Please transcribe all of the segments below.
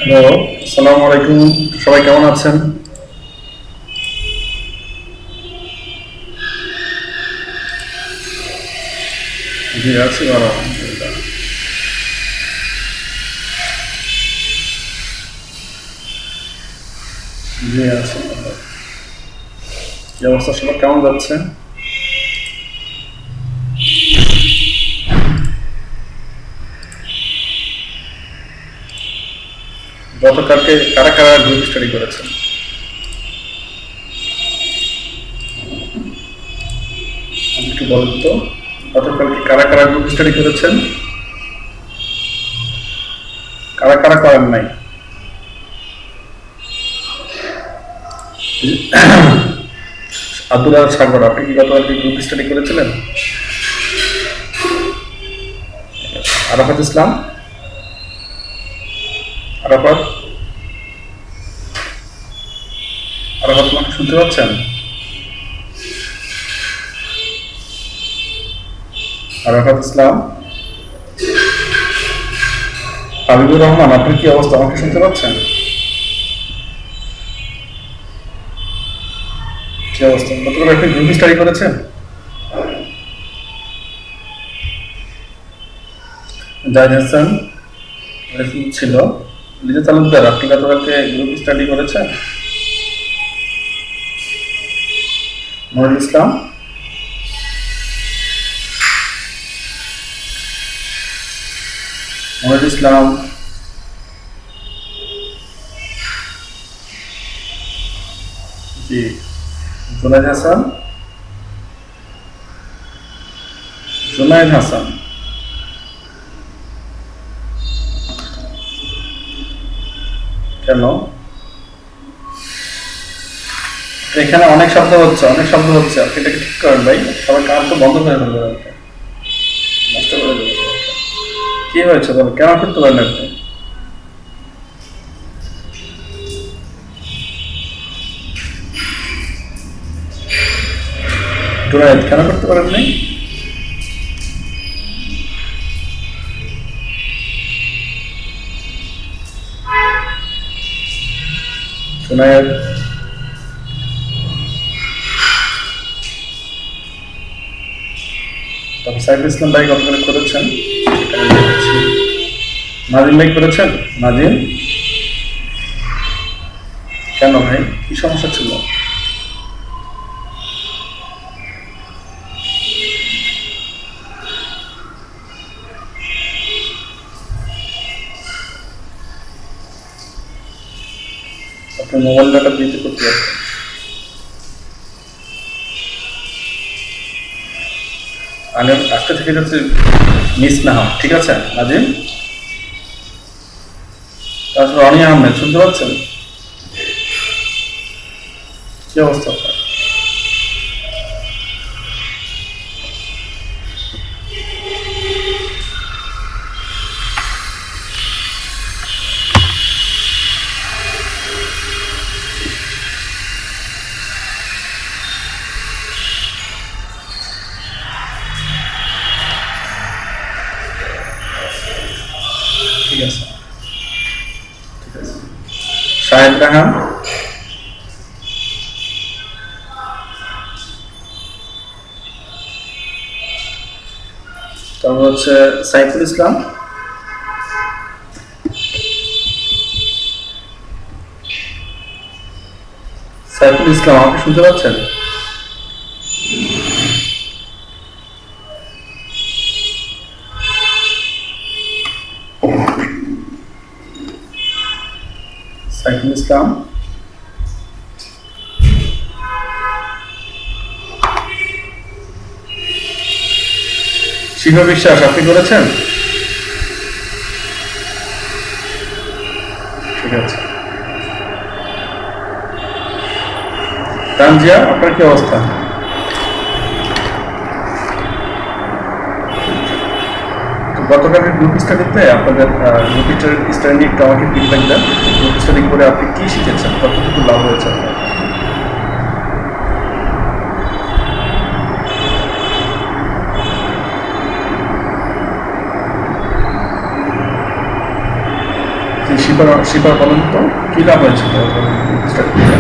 Hello, আসসালামু আলাইকুম। সবাই কেমন আছেন? জি, আছি ভালো, আলহামদুলিল্লাহ। জি, আছি ভালো। কি অবস্থা, সবার কেমন যাচ্ছে? গতকালকে কারা কারা গ্রুপ স্টাডি করেছেন? আপনি একটু বলেন তো। গতকালকে কারা কারা গ্রুপ স্টাডি করেছেন? কারা কারা করেন নাই? আব্দুল আল সাগর, আপনি কি গতকালকে গ্রুপ স্টাডি করেছিলেন? আরাফাত ইসলাম, আরাফাত, আরাফাত আমাকে শুনতে পাচ্ছেন? আরাফাত ইসলাম, হাবিবুর রহমান, আপনি কি অবস্থা, আমাকে শুনতে পাচ্ছেন? কি অবস্থা, গতকাল আপনি গ্রুপ স্টাডি করেছেন? জাহিদ হাসান ছিল। লিজা তালুকদার, আপনি গতকালকে গ্রুপ স্টাডি করেছেন? মনিরুল ইসলাম, মনিরুল ইসলাম, জি। জুনাইদ হাসান, জুনাইদ হাসান, কেন? এখানে অনেক শব্দ হচ্ছে, অনেক শব্দ হচ্ছে, আপনি এটাকে ঠিক করেন ভাই। সবাই কান তো বন্ধ করে ফেলবে, আপনি নষ্ট করে দেবে। কি হয়েছে বলো, কেন করতে পারেন আপনি? জুনাইদ, কেন করতে পারেন নাই? জুনাইদ, তারপর সাইফুল ইসলাম ভাই গতকাল করেছেন, সেটা আমি দেখেছি। নাজিম ভাই করেছেন? নাজিম, কেন ভাই, কি সমস্যা ছিল? আপনি মোবাইল ডাটা দিতে করতে পারতেন। আমি আজকে থেকে যাচ্ছে, মিস না হয়, ঠিক আছে নাজিম? তারপর অনি আহমেদ, শুনতে পাচ্ছেন? কি অবস্থা আপনার? ঠিক আছে, ঠিক আছে। শাহেদ রাহান, তারপর হচ্ছে সাইফুল ইসলাম, সাইফুল ইসলাম, আপনি শুনতে পাচ্ছেন? সাইফুল ইসলাম, শিবা বিশ্বাস, আপনি করেছেন? ঠিক আছে। তানজিয়া, আপনার কি অবস্থা? তো গতকালের গ্রুপ স্টাডিতে আপনাদের গ্রুপ স্টাডি নিয়ে একটু আমাকে ফিডব্যাক দেন। গ্রুপ স্টাডি করে আপনি কি শিখেছেন, কতটুকু লাভ হয়েছে আপনার? শিপার শিপার বলেন তো কি লাভ হয়েছে স্টার্ট করে?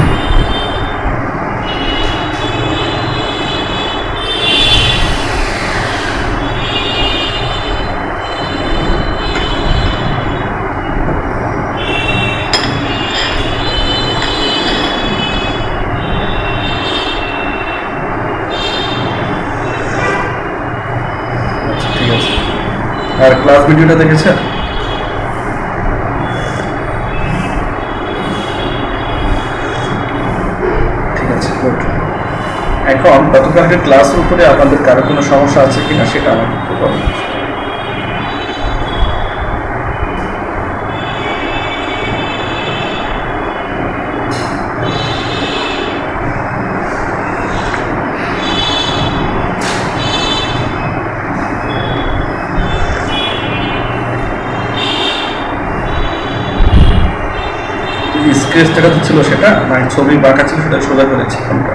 আচ্ছা ঠিক আছে। আর ক্লাস ভিডিওটা দেখেছেন? ঠিক আছে, গুড। এখন গতকালকে ক্লাসের উপরে আপনাদের কারো কোনো সমস্যা আছে কিনা সেটা আমাকে একটু বলুন। স্কেচ যেটা ছিল সেটা মানে ছবি বাঁকা ছিল সেটা সোজা করেছি কোনটা?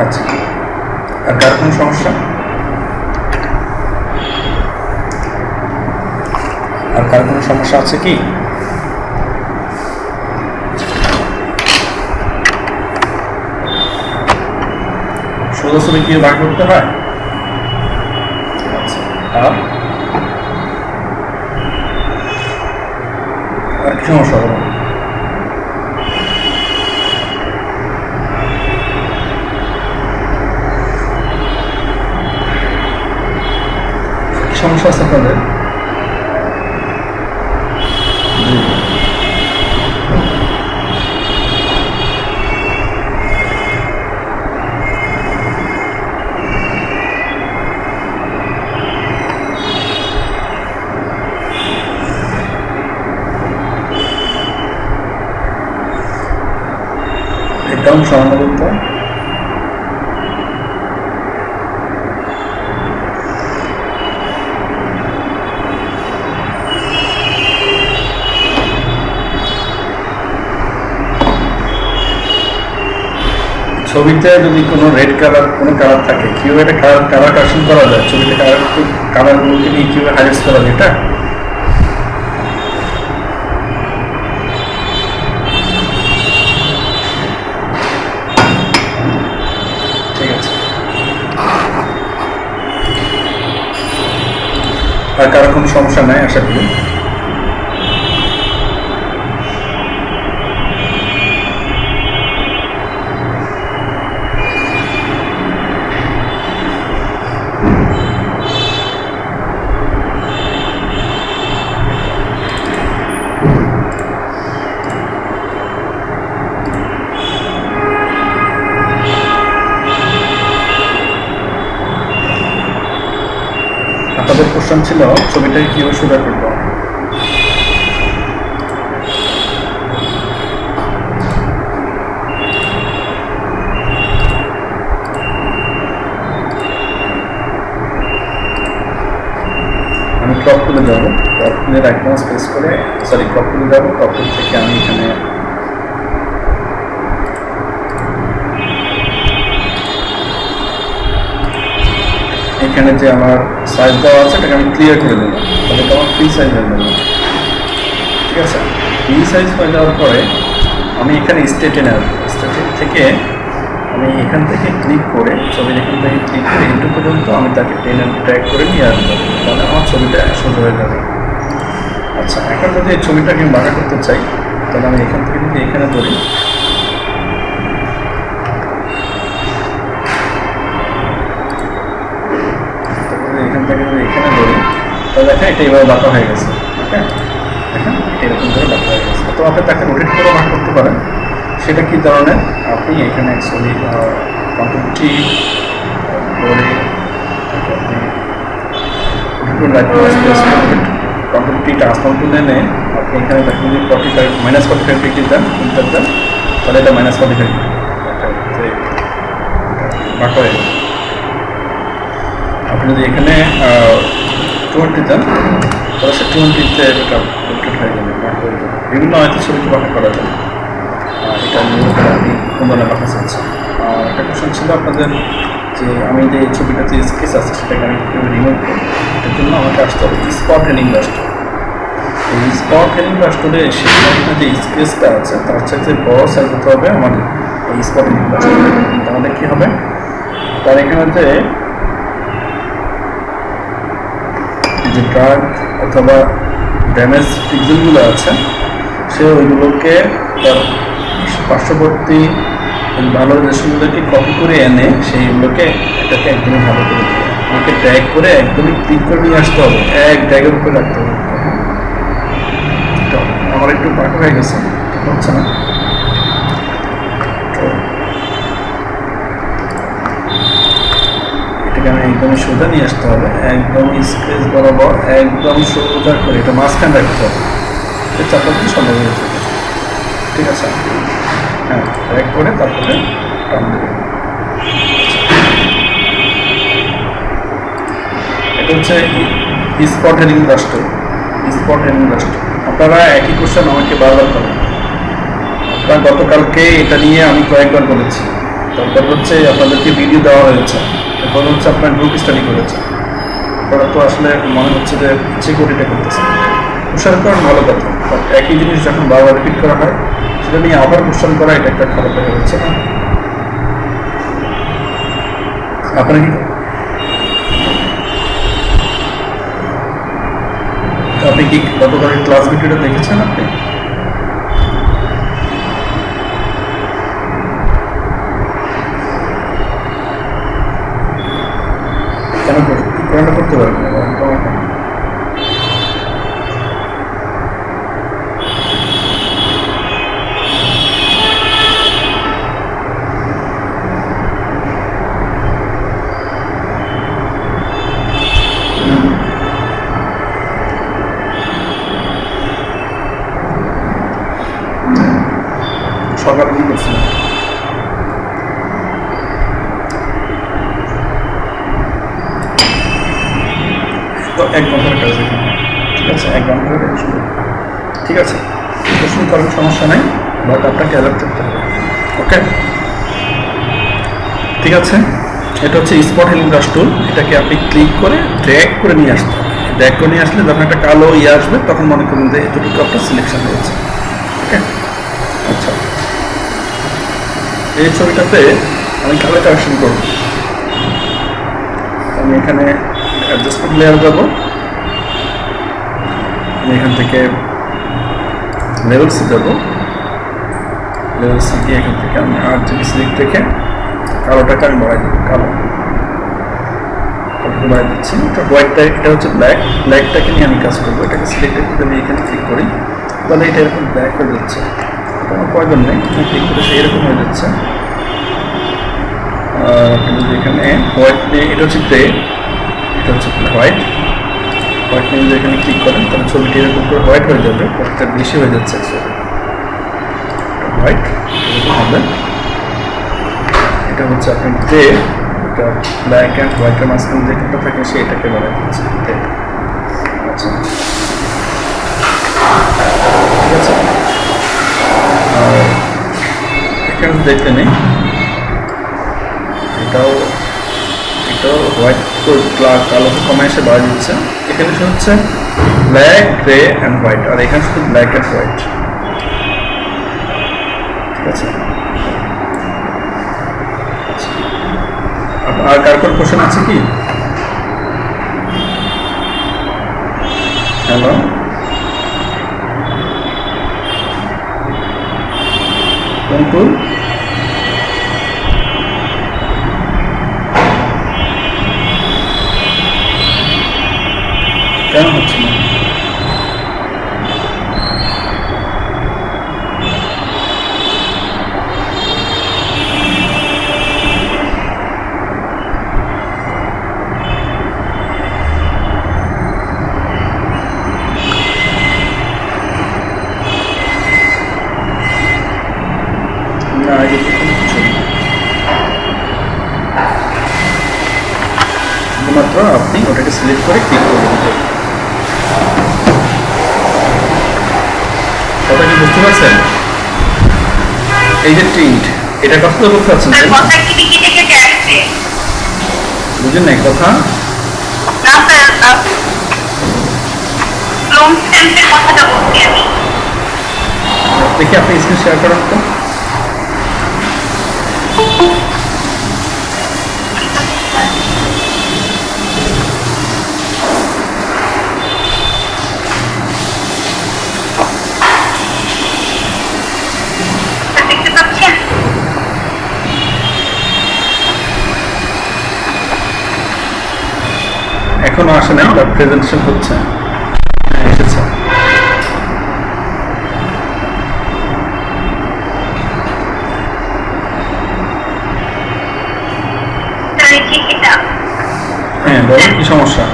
আচ্ছা। আর কার কোনো সমস্যা? আর কার কোনো সমস্যা আছে কি? সোজা ছবি কি বাঁকা করতে হয়? আচ্ছা। আর আর কি সমস্যা হবে? কি সমস্যা আছে আপনাদের? জি। একদম সহানুভূত। ছবিতে যদি কোনো রেড কালার কোনো কালার থাকে কিভাবে এটা কালার কালার কারেকশন করা যায়? ছবিতে কালারগুলোকে নিয়ে কিভাবে হাইলাইট করা যায় এটা? ঠিক আছে। আর কারো কোনো সমস্যা নাই আশা করি। আপনাদের কোশ্চেন ছিল ছবিটাকে কীভাবে সোজা করবো। আমি ক্রপ টুলে যাবো, ক্রপ টুলে রাইট মাউস প্রেস করে ক্রপ টুলে যাবো, ক্রপ টুল থেকে আমি এখানে যে আমার সাইজ দেওয়া আছে এটাকে আমি ক্লিয়ার করে দেবো, তাহলে তো আমার ফ্রি সাইজ হয়ে যাবে। ঠিক আছে, ফ্রি সাইজ হয়ে যাওয়ার পরে আমি এখানে স্টেটে নেব, স্টেটের থেকে আমি এখান থেকে ক্লিক করে ছবির এখান থেকে ক্লিক করে ইন্টু পর্যন্ত আমি তাকে টেন অ্যান্ড ট্র্যাক করে নিয়ে আসবো, তাহলে আমার ছবিটা সোজা হয়ে যাবে। আচ্ছা, এখন যদি এই ছবিটাকে আমি বাঁকা করতে চাই তাহলে আমি এখান থেকে যদি এখানে ধরি, এখান থেকে যদি এখানে ধরি তাহলে দেখেন এটা এইভাবে বাঁকা হয়ে গেছে। ওকে, দেখেন এরকম করে বাঁকা হয়ে গেছে। তো আপনি তাকে রোটেট করে বাঁকা করতে পারেন। সেটা কী ধরনের? আপনি এখানে অ্যাকচুয়ালি কন্ট্রোল-টি করে কন্ট্রোল-টি ট্রান্সফর্ম টুলে এনে আপনি এখানে দেখেন যদি -45 ডিগ্রি দেন ইন্টার দেন তাহলে এটা -45 বাঁকা হয়ে যাবে। আপনি যদি এখানে 20 দেন তাহলে সে 20-তে এটা রোটেট হয়ে যাবে, বাঁকা হয়ে যাবে। বিভিন্ন হয়তো ছবিকে বাঁকা করা যায়। এটা নিয়ে আপনি কোন ধরনের বাঁকা চাচ্ছেন। আর একটা কোশ্চেন ছিল আপনাদের যে আমি যে ছবিটাতে স্কেচ আছে সেটাকে আমি কীভাবে রিমুভ করবো, এটার জন্য আমাকে আসতে হবে স্পট হেলিং রাস্টার। এই স্পট হেলিং রাস্টারে সেখানে যে স্কেচটা আছে তার সাথে বড় সাইজ হতে হবে আমার এই স্পট হেলিং রাস্টার। তাহলে কী হবে, তার এখানে যে ড্রাগ অথবা ড্যামেজ পিক্সেলগুলো আছে সে ওইগুলোকে তার পার্শ্ববর্তী ভালো রেশনগুলোকে কপি করে এনে সেইগুলোকে এটাকে একদমই ভালো করে দেবে। আমাকে ড্র্যাগ করে একদমই ক্লিক করে নিয়ে আসতে হবে, এক ড্র্যাগের উপরে রাখতে হবে। আমার একটু বাঁকা হয়ে গেছে, হচ্ছে না। তো এটাকে আমি একদমই সোজা নিয়ে আসতে হবে, একদম স্কেচ বরাবর একদম সোজা করে এটা মাঝখানে রাখতে হবে, চাপটা দিয়ে সম্ভব হয়ে যাবে। ঠিক আছে, হ্যাঁ ড্র্যাগ করে তারপরে টান দেবে। এটা হচ্ছে স্পট হেলিং রাস্টার। স্পট হেলিং রাস্টার আপনারা একই কোশ্চেন আমাকে বারবার করেন। আপনার গতকালকে এটা নিয়ে আমি কয়েকবার বলেছি, তারপর হচ্ছে আপনাদেরকে ভিডিও দেওয়া হয়েছে, এরপর হচ্ছে আপনার গ্রুপ স্টাডি করেছে। আপনারা তো আসলে মনে হচ্ছে যে সিকিউরিটি করতেছে, কোশ্চেন করেন ভালো কথা, বাট একই জিনিস যখন বারবার রিপিট করা হয় সেটা নিয়ে আবার কোশ্চেন করা এটা একটা খারাপ হয়ে যাচ্ছে না। আপনারা কি আপনি কি গতকালের ক্লাস ভিডিওটা দেখেছেন? আপনি কেন করতে পারবেন? সকালে কি করছিলেন? তো 1 ঘন্টার কাজ এখানে, ঠিক আছে, 1 ঘন্টার কাজ শুরু। ঠিক আছে, প্রশ্ন করার সমস্যা নাই, বাট আপনাকে অ্যালার্ট করতে হবে। ওকে, ঠিক আছে। এটা হচ্ছে স্পট হেলিং রাস্টার। এটাকে আপনি ক্লিক করে ড্র্যাগ করে নিয়ে আসতে হবে। ড্র্যাগ করে নিয়ে আসলে যখন একটা কালো আসবে তখন মনে করুন যে এতটুকু আপনার সিলেকশন রয়েছে। ওকে, আচ্ছা, এই ছবিটাতে আমি কালার কারেকশন করব। আমি এখানে অ্যাডজাস্টমেন্ট লেয়ার যাব, আমি এখান থেকে লেভেলসে যাব, লেভেলসে গিয়ে এখান থেকে আমি RGB সিলেক্ট রেখে কালোটাকে আমি বাড়াই দেবো, কালোটা বাড়াই দিচ্ছি। এটা হোয়াইটটা, এটা হচ্ছে ব্ল্যাকটাকে নিয়ে আমি কাজ করবো। এটাকে সিলেক্ট রেখে আমি এখানে ক্লিক করি, তাহলে এটা এরকম ব্ল্যাক হয়ে যাচ্ছে, কোনো প্রয়োজন নেই, ক্লিক করে সে এরকম হয়ে যাচ্ছে। আপনি যদি এখানে হোয়াইট নিয়ে, এটা হচ্ছে গ্রে, এটা হচ্ছে হোয়াইট নিয়ে যদি এখানে ক্লিক করেন তাহলে ছবিটি এরকম করে হোয়াইট হয়ে যাবে, হোয়াইটটা বেশি হয়ে যাচ্ছে, হোয়াইট এরকম হবে। এটা হচ্ছে আপনার গ্রে, এটা ব্ল্যাক অ্যান্ড হোয়াইটের মাঝখানে যেটা থাকে সেটাকে বলা হচ্ছে গ্রে। আচ্ছা, ঠিক আছে। আর এখানে দেখতে নেই, এটাও হোয়াইট কালো কমে এসে বাড়া দিচ্ছে। এখানে হচ্ছে ব্ল্যাক, গ্রে অ্যান্ড হোয়াইট, আর এখানে শুধু ব্ল্যাক অ্যান্ড হোয়াইট। ঠিক আছে, আর কার কোন কোশ্চেন আছে কি? হ্যালো, কোন কেন হচ্ছে না? না, আগে কোনো কিছু নেই, শুধুমাত্র আপনি ওটাকে সিলেক্ট করে ক্লিক করবেন। কথা কি বুঝতে পারছেন? এই যে টিন্ট, এটা কথা তো বুঝতে পারছেন? বুঝেন নাই কথা? না স্যার, লোন স্ট্যাম্পের কথাটা বলছি আমি। দেখি আপনি স্ক্রিন শেয়ার করেন তো। দেখতে পাচ্ছেন? এখনো আসে নাই, বাট প্রেজেন্টেশন হচ্ছে। হ্যাঁ, এসেছে। স্যার, এই যে এটা। হ্যাঁ, বলেন কি সমস্যা?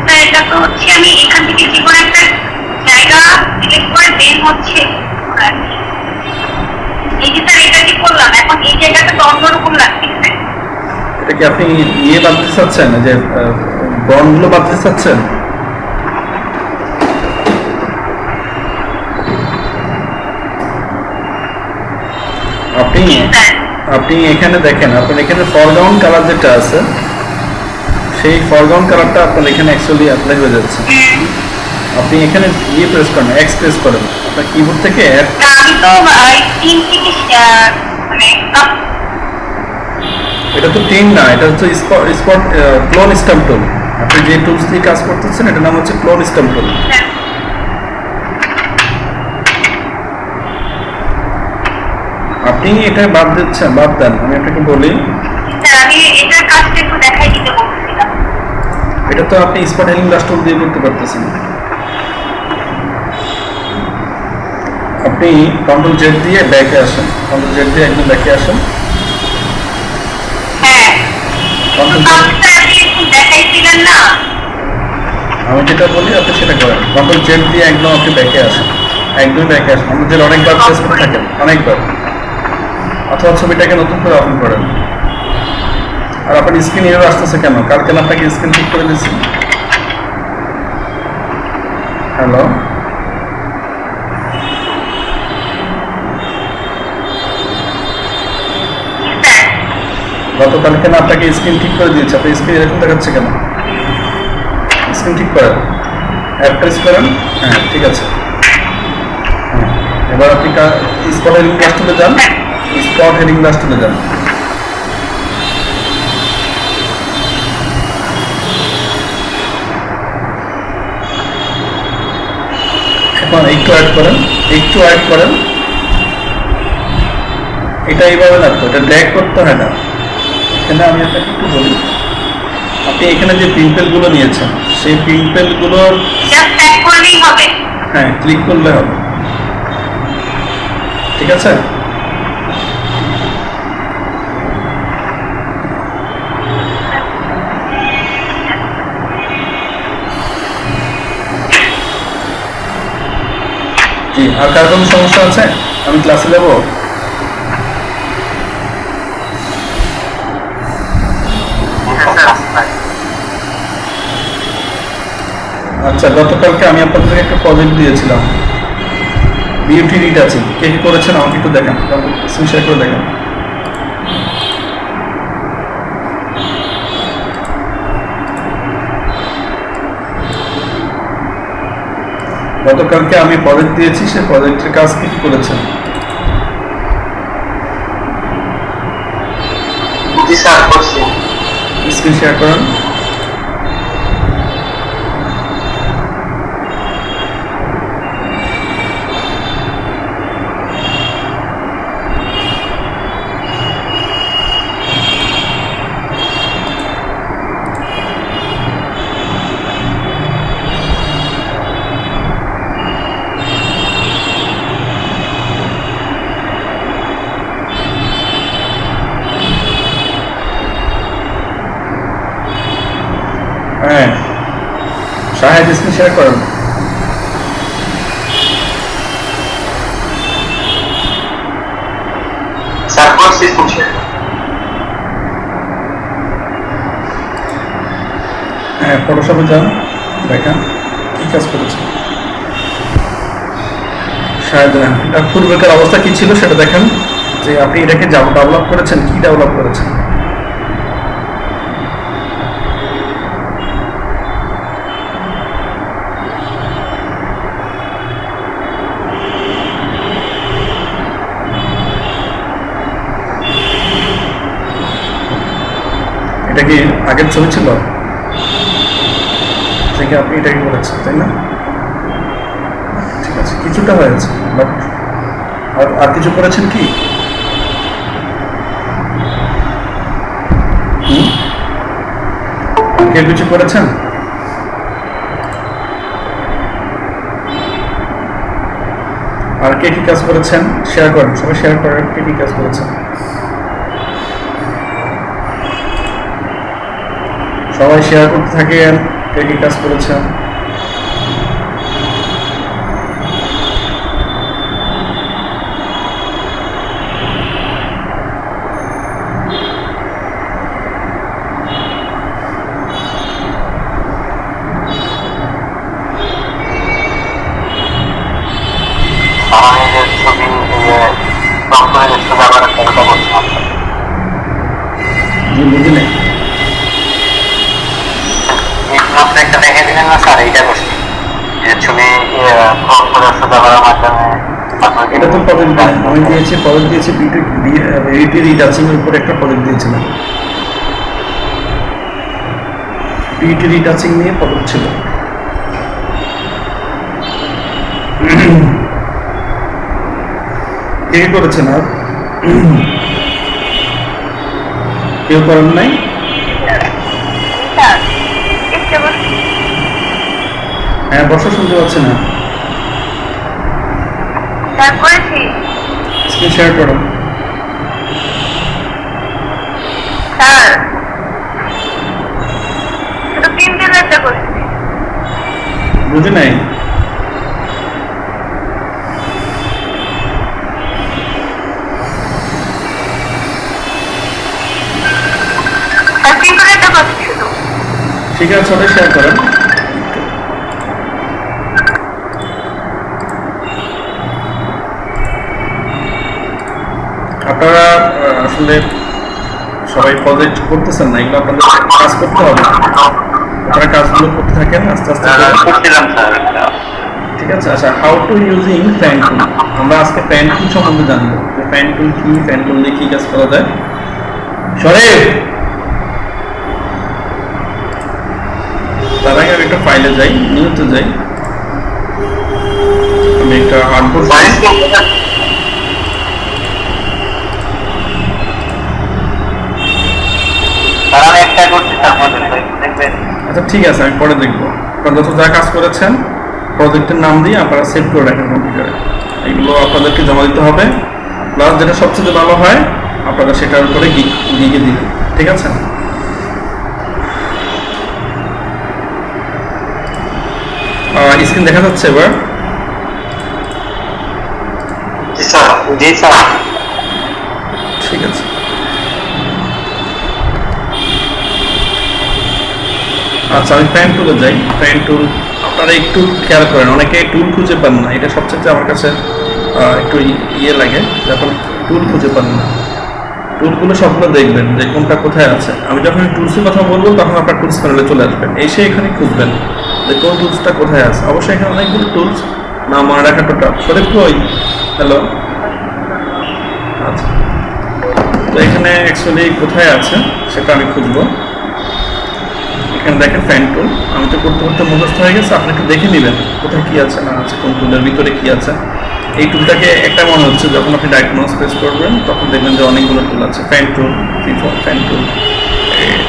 স্যার, এটা তো হচ্ছে আমি এখান থেকে যে কোনো একটা জায়গা সিলেক্ট করে বের হচ্ছে। এই যে স্যার এটা যে করলাম, এখন এই জায়গাটা তো অন্যরকম লাগতেছে। এটা কি আপনি ইয়ে বাঁধতে চাচ্ছেন, যে বন্ডগুলো বাঁধতে চাচ্ছেন? আপনি আপনি এখানে দেখেন, আপনার এখানে ফরগ্রাউন্ড কালার যেটা আছে, সেই ফরগ্রাউন্ড কালারটা আপনার এখানে অ্যাকচুয়ালি অ্যাপ্লাই হয়ে যাচ্ছে। আপনি এখানে ইয়ে প্রেস করেন, এক্স প্রেস করেন আপনার কিবোর্ড থেকে। আমি তো টিম থেকে মানে এটা তো টিম না, এটা হচ্ছে স্পট ক্লোন স্ট্যাম্প টুল। আপনি যে টুলস দিয়ে কাজ করতেছেন এটার নাম হচ্ছে ক্লোন স্ট্যাম্প টুল। আপনি এটা বাদ দিচ্ছেন, বাদ দেন। আমি আপনাকে বলি, আমি এটার কাজটা একটু দেখাই দিতে বলছিলাম। এটা তো আপনি স্পট হেলিং ব্রাশ টুল দিয়ে করতে পারতেছেন। আপনি কন্ট্রোল জেড দিয়ে ব্যাকে আসেন, কন্ট্রোল জেড দিয়ে একদম ব্যাকে আসেন। হ্যাঁ, কন্ট্রোল জেড, আপনি একটু দেখাইছিলেন না? আমি যেটা বলি আপনি সেটা করেন। কন্ট্রোল জেড দিয়ে একদম আপনি ব্যাকে আসেন, একদম ব্যাকে আসেন। কন্ট্রোল জেড অনেকবার প্রেস করে থাকেন, অনেকবার। অথবা ছবিটাকে নতুন করে ওপেন করেন। আর আপনার স্ক্রিন এরর আসতেছে কেন? কালকে না আপনাকে স্ক্রিন ঠিক করে দিয়েছি। হ্যালো, গতকালকে না আপনাকে স্ক্রিন ঠিক করে দিয়েছে, আপনি স্ক্রিন এরকম দেখাচ্ছে কেন? স্ক্রিন ঠিক করেন, অ্যাড প্রেস করেন। হ্যাঁ, ঠিক আছে। হ্যাঁ, এবার আপনি স্পট হেডিং ব্রাশ টুলে যান, স্পট হেডিং ব্রাশ টুলে যান। এখন একটু অ্যাড করেন, একটু অ্যাড করেন। এটা এইভাবে না, তো এটা ড্র্যাগ করতে হয় না। এখানে আমি আপনাকে একটু বলি, আপনি এখানে যে পিম্পেল গুলো নিয়েছেন সেই পিম্পেল গুলোর, জাস্ট ট্যাগ করলেই হবে। হ্যাঁ, ক্লিক করলে হবে। ঠিক আছে? জি, আর কার কোনো সমস্যা আছে? আমি ক্লাসে নেব। আচ্ছা, গতকালকে আমি আপনাদের একটা প্রজেক্ট দিয়েছিলাম, বিউটি রিড আছে। কে কি করেছেন আমাকে একটু দেখান, স্ক্রিন শেয়ার করে দেখান। গতকালকে আমি প্রজেক্ট দিয়েছি, সেই প্রজেক্টের কাজ কি কি করেছেন? জি স্যার, করছি। স্ক্রিন শেয়ার করেন। হ্যাঁ, শাহেদ স্ক্রিন শেয়ার করেন। স্যার, করছি শুনছি। হ্যাঁ, ফটোশপে যান, দেখেন কি কাজ করেছে শাহেদ। এটার পূর্বেকার অবস্থা কি ছিল সেটা দেখেন, যে আপনি এটাকে ডেভেলপ করেছেন, কি ডেভেলপ করেছেন। এটা কি আগের ছবি ছিল থেকে আপনি এটাকে করেছেন, তাই না? ঠিক আছে, কিছুটা হয়েছে, বাট আর কিছু করেছেন কি? কেউ কিছু করেছেন? আর কে কি কাজ করেছেন শেয়ার করেন, সবাই শেয়ার করেন কে কি কাজ করেছেন। সবাই শেয়ার করতে থাকেন কে কি কাজ করেছেন। আমাদের ছবি কোম্পানির সাথে আবার একটা কথা বলছিলাম। জি, বুঝি নাই। আপনি একটা দেখে দিলেন না স্যার, এইটা করছি যে ছবি কোম্পানির সাথে আবার মাধ্যমে এটা তো প্রজেক্ট আমি দিয়েছি, প্রজেক্ট দিয়েছি বিটি রিটাচিং এর উপর একটা প্রজেক্ট দিয়েছিলাম। বিটি রিটাচিং নিয়ে প্রজেক্ট ছিল। কে করেছেন? আর কেউ করেন নাই? হ্যাঁ, বর্ষা শুনতে পাচ্ছে না। স্ক্রিন শেয়ার করুন। বুঝি নাই। ঠিক আছে, ওটা শেয়ার করেন। আপনারা আসলে সবাই প্রজেক্ট করতেছেন না, এগুলো আপনাদের কাজ করতে হবে। আপনারা কাজগুলো করতে থাকেন আস্তে আস্তে করছিলাম স্যার। ঠিক আছে। আচ্ছা, হাউ টু ইউজিং ফ্যান টুল। আমরা আজকে ফ্যান টুল সম্বন্ধে জানবো যে ফ্যান টুল কি, ফ্যান টুল দিয়ে কি কাজ করা যায়। সরে তার আগে আমি একটা ফাইলে যাই, নিউতে যাই। আমি একটা আর্টবোর্ড আচ্ছা ঠিক আছে, আমি পরে দেখবো। আপনারা যত যা কাজ করেছেন প্রজেক্টের নাম দিয়ে আপনারা সেভ করে রাখেন কম্পিউটারে। এগুলো আপনাদেরকে জমা দিতে হবে, প্লাস যেটা সবচেয়ে ভালো হয় আপনারা সেটার উপরে গিয়ে দিবেন। ঠিক আছে? স্ক্রিন দেখা যাচ্ছে এবার? জি স্যার। ঠিক আছে। আচ্ছা, আমি ফ্যান টুলে যাই। ফ্যান টুল আপনারা একটু খেয়াল করেন, অনেকে টুল খুঁজে পান না। এটা সবচেয়ে আমার কাছে একটু ইয়ে লাগে, যখন টুল খুঁজে পান না। টুলগুলো সবগুলো দেখবেন যে কোনটা কোথায় আছে। আমি যখন টুলসের কথা বলবো তখন আপনার টুলস প্যানেলে চলে আসবেন, এসে এখানে খুঁজবেন যে কোন টুলসটা কোথায় আছে। অবশ্যই এখানে অনেকগুলো টুলস না মনে রাখা টোটাল। শরীফ কই? হ্যালো। আচ্ছা, তো এখানে অ্যাকচুয়ালি কোথায় আছে সেটা আমি খুঁজবো। এখানে দেখেন ফ্যান টুল। আমি তো করতে করতে মুখস্থ হয়ে গেছে, আপনি একটু দেখে নেবেন কোথায় কি আছে না আছে, কোন টুলের ভিতরে কি আছে। এই টুলটাকে একটা মনে হচ্ছে যখন আপনি ডায়াগনোস প্রেস করবেন তখন দেখবেন যে অনেকগুলো টুল আছে। ফ্যান টুল, ফ্যান টুল,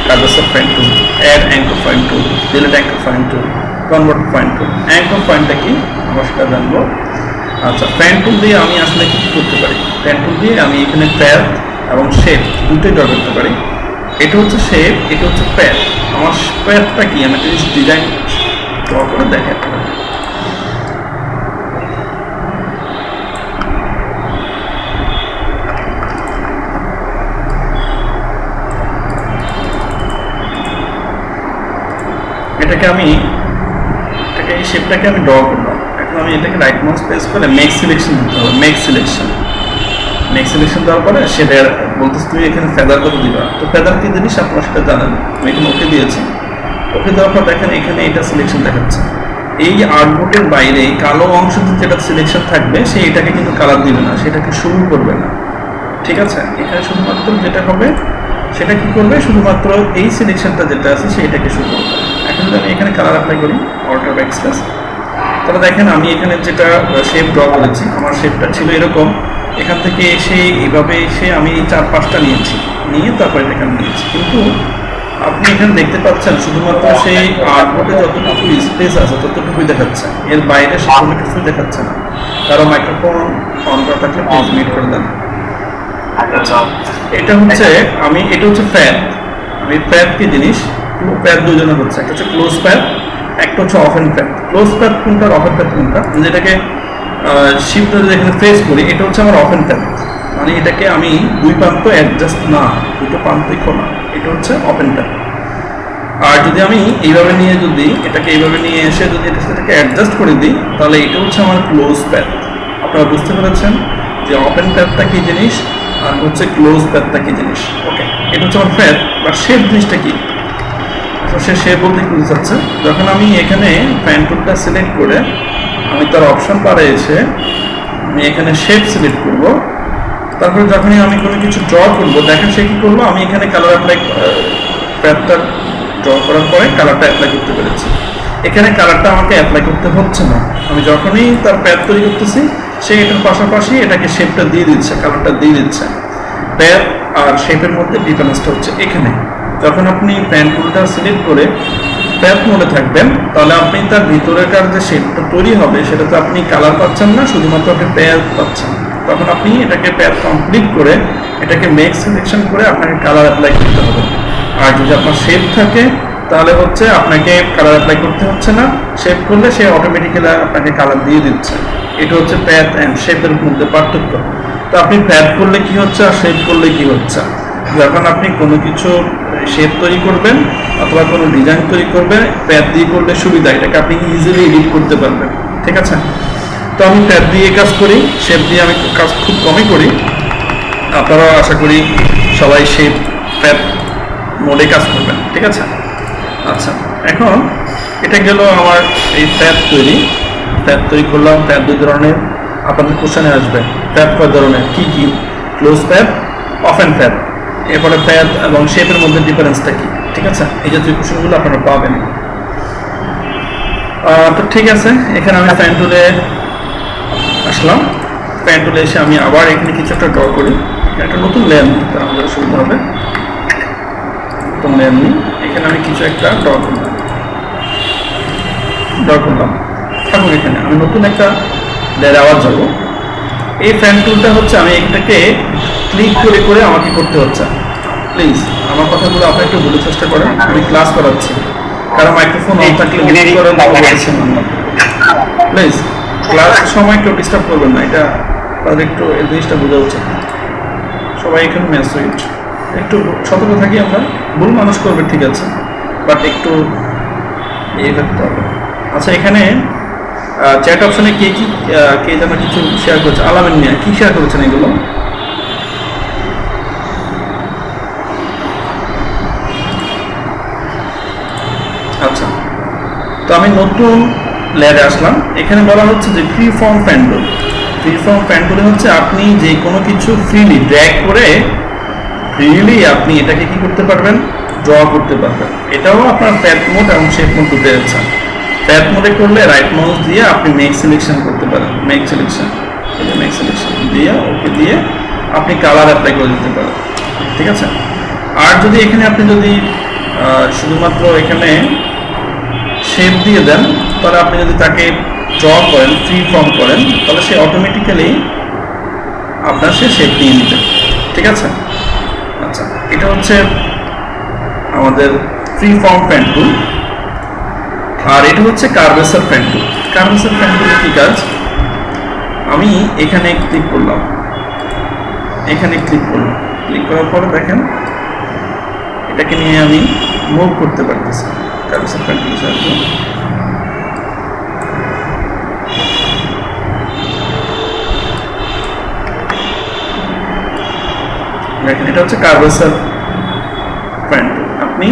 কার্ডাসার pen tool, add anchor pen tool, delete anchor pen tool, convert pen tool. Anchor ফ্যানটা কি আমরা সেটা জানবো। আচ্ছা, ফ্যান টুল দিয়ে আমি আসলে কি করতে পারি? ফ্যান টুল দিয়ে আমি এখানে প্যাথ এবং শেপ দুটোই ড্র করতে পারি। এটা হচ্ছে শেপ, এটা হচ্ছে প্যাথ। আমার প্যাথটা কি আমি একটা ডিজাইন ড্র করে দেখাই। এই শেপটাকে আমি ড্র করলাম। এখন আমি এটাকে রাইট মাউস প্রেস করে মেক সিলেকশন দিতে হবে। মেক সিলেকশন দেওয়ার পরে সেটা বলতেছে তুমি এখানে ফেদার কত দিবা। তো ফেদার কি জিনিস আপনারা সেটা জানেন। আমি এখানে ওকে দিয়েছি। ওকে দেওয়ার পর দেখেন এখানে এটা সিলেকশন দেখাচ্ছে। এই আর্টবোর্ডের বাইরে কালো অংশতে যেটা সিলেকশন থাকবে সেইটাকে কিন্তু কালার দিবে না, সেটাকে শুরু করবে না। ঠিক আছে? এখানে শুধুমাত্র যেটা হবে সেটা কি করবে, শুধুমাত্র এই সিলেকশনটা যেটা আছে সেইটাকে শুরু করবে। এখন যদি আমি এখানে কালার অ্যাপ্লাই করি, অল্টার ব্যাকস্ল্যাশ, তাহলে দেখেন আমি এখানে যেটা শেপ ড্র করেছি, আমার শেপটা ছিল এরকম, এখান থেকে এসে এইভাবে এসে আমি 4-5টা নিয়েছি, নিয়ে তারপরে এখানে নিয়েছি। কিন্তু আপনি এখানে দেখতে পাচ্ছেন শুধুমাত্র সেই আর্টবোর্ডে যতটুকু স্পেস আছে ততটুকুই দেখাচ্ছে, এর বাইরে সে কোনো কিছুই দেখাচ্ছে না। কারো মাইক্রোফোন অন করা থাকলে প্লিজ মিউট করে দেন। আচ্ছা, এটা হচ্ছে ফ্যাট। আমি ফ্যাট কি জিনিস, ফ্যাট দুজনের হচ্ছে, একটা হচ্ছে ক্লোজ ফ্যাট, একটা হচ্ছে অফেন ফ্যাট। ক্লোজ ফ্যাট কোনটা, অফেন ফ্যাট কোনটা, যেটাকে শিফট যেখানে ফেস করি, এটা হচ্ছে আমার অফেন ফ্যাট, মানে এটাকে আমি দুই প্রান্ত অ্যাডজাস্ট না, দুটো প্রান্তই খোলা, এটা হচ্ছে ওপেন ট্যাপ। আর যদি আমি এইভাবে নিয়ে এটাকে এইভাবে নিয়ে এসে যদি এটাকে অ্যাডজাস্ট করে দিই, তাহলে এটা হচ্ছে আমার ক্লোজ প্যাথ। আপনারা বুঝতে পেরেছেন যে ওপেন প্যাথটা কি জিনিস আর হচ্ছে ক্লোজ প্যাথটা কি জিনিস। ওকে, এটা হচ্ছে আমার প্যাথ। বা শেপ জিনিসটা কি, সে শেপ বলতে কি বোঝাচ্ছে, যখন আমি এখানে প্যান টুলটা সিলেক্ট করে আমি তার অপশন পারে এসে আমি এখানে শেপ সিলেক্ট করব, তারপরে যখনই আমি কোনো কিছু ড্র করবো, দেখেন সে কী করলো, আমি এখানে কালার অ্যাপ্লাই, প্যাথটা ড্র করার পরে কালারটা অ্যাপ্লাই করতে পেরেছি। এখানে কালারটা আমাকে অ্যাপ্লাই করতে হচ্ছে না, আমি যখনই তার প্যাথ তৈরি করতেছি সে এটার পাশাপাশি এটাকে শেপটা দিয়ে দিচ্ছে, কালারটা দিয়ে দিচ্ছে। প্যাথ আর শেপের মধ্যে ডিফারেন্সটা হচ্ছে এখানে। যখন আপনি প্যান টুলটা সিলেক্ট করে প্যাথ মোডে থাকবেন, তাহলে আপনি তার ভিতরেকার যে শেপটা তৈরি হবে সেটাতে আপনি কালার পাচ্ছেন না, শুধুমাত্র আপনি প্যাথ পাচ্ছেন। তখন আপনি এটাকে প্যাথ কমপ্লিট করে এটাকে মেক সিলেকশন করে আপনাকে কালার অ্যাপ্লাই করতে হবে। আর যদি আপনার শেপ থাকে তাহলে হচ্ছে আপনাকে কালার অ্যাপ্লাই করতে হচ্ছে না, শেপ করলে সে অটোমেটিক্যালি আপনাকে কালার দিয়ে দিচ্ছে। এটা হচ্ছে প্যাথ অ্যান্ড শেপের মধ্যে পার্থক্য। তো আপনি প্যাথ করলে কি হচ্ছে আর শেপ করলে কি হচ্ছে, যখন আপনি কোনো কিছু শেপ তৈরি করবেন অথবা কোনো ডিজাইন তৈরি করবেন, প্যাথ দিয়ে করলে সুবিধা, এটাকে আপনি ইজিলি এডিট করতে পারবেন। ঠিক আছে, তো আমি প্যাথ দিয়ে কাজ করি, শেপ দিয়ে আমি কাজ খুব কমই করি। আপনারা আশা করি সবাই শেপ প্যাথ মোডে কাজ করবেন। ঠিক আছে, আচ্ছা, এখন এটা গেল আমার এই প্যাথ তৈরি করলাম। প্যাথ দুই ধরনের, আপনাদের কোশ্চেনে আসবে প্যাথ কয় ধরনের, কি কি, ক্লোজ প্যাথ, ওপেন প্যাথ, এরপরে প্যাথ এবং শেপের মধ্যে ডিফারেন্সটা কি। ঠিক আছে, এই জাতীয় কোশ্চেনগুলো আপনারা পাবেন। তো ঠিক আছে, এখানে আমি প্যান টুলে আসলাম। প্যান টুলে এসে আমি আবার এখানে কিছু একটা ড্র করি, একটা নতুন লেয়ার নিতে আমাদের সুবিধা হবে। নতুন লেয়ার নিই, এখানে আমি কিছু একটা ড্র করলাম। থাকুন, এখানে আমি নতুন একটা লেয়ার আবার যাবো। এই ফ্যান টুলটা হচ্ছে আমি এটাকে ক্লিক করে করে আমাকে করতে হচ্ছে। প্লিজ আমার কথাগুলো আপনি একটু বলে চেষ্টা করেন, আমি ক্লাস করাচ্ছি, কারণ মাইক্রোফোন অন থাকলে প্লিজ ক্লাসের সময় কেউ ডিস্টার্ব করবেন না, এটা তাদের একটু এই জিনিসটা বোঝা উচিত। সবাই এখানে মেসেজ একটু সতর্ক থাকি আমরা, ভুল মানুষ করবে ঠিক আছে, বাট একটু ইয়ে করতে হবে। আচ্ছা, এখানে চ্যাট অপশনে কে যেন কিছু শেয়ার করেছে, আলামিন মিয়া কি শেয়ার করেছেন এগুলো? আচ্ছা, তো আমি নতুন লেয়ারে আসলাম। এখানে বলা হচ্ছে যে ফ্রি ফর্ম প্যান টুল। ফ্রি ফর্ম প্যান টুলে হচ্ছে আপনি যে কোনো কিছু ফ্রিলি ড্র্যাগ করে ফ্রিলি আপনি এটাকে কি করতে পারবেন, ড্র করতে পারবেন। এটাও আপনার প্যাথ মোড এবং শেপ মোড দুটো আছে। প্যাথ মোডে করলে রাইট মাউস দিয়ে আপনি মেক সিলেকশন করতে পারেন, মেক সিলেকশন দিয়ে ওকে দিয়ে আপনি কালার অ্যাপ্লাই করে দিতে পারেন। ঠিক আছে, আর যদি এখানে আপনি যদি শুধুমাত্র এখানে শেপ দিয়ে দেন, তাহলে আপনি যদি তাকে ড্র করেন, ফ্রি ফর্ম করেন, তাহলে সে অটোমেটিক্যালি আপনার সে শেপ দিয়ে নিতে। ঠিক আছে, আচ্ছা, এটা হচ্ছে আমাদের ফ্রি ফর্ম প্যান টুল। আর এটা হচ্ছে কার্ভেসার প্যান টুল। কার্ভেসার প্যান টুলের কি কাজ, আমি এখানে ক্লিক করলাম, ক্লিক করার পরে দেখেন এটাকে নিয়ে আমি মুভ করতে পারতেছি। কার্ভেসার প্যান টুলের সাহায্যে দেখেন, এটা হচ্ছে কার্ভেসার প্যান টুল। আপনি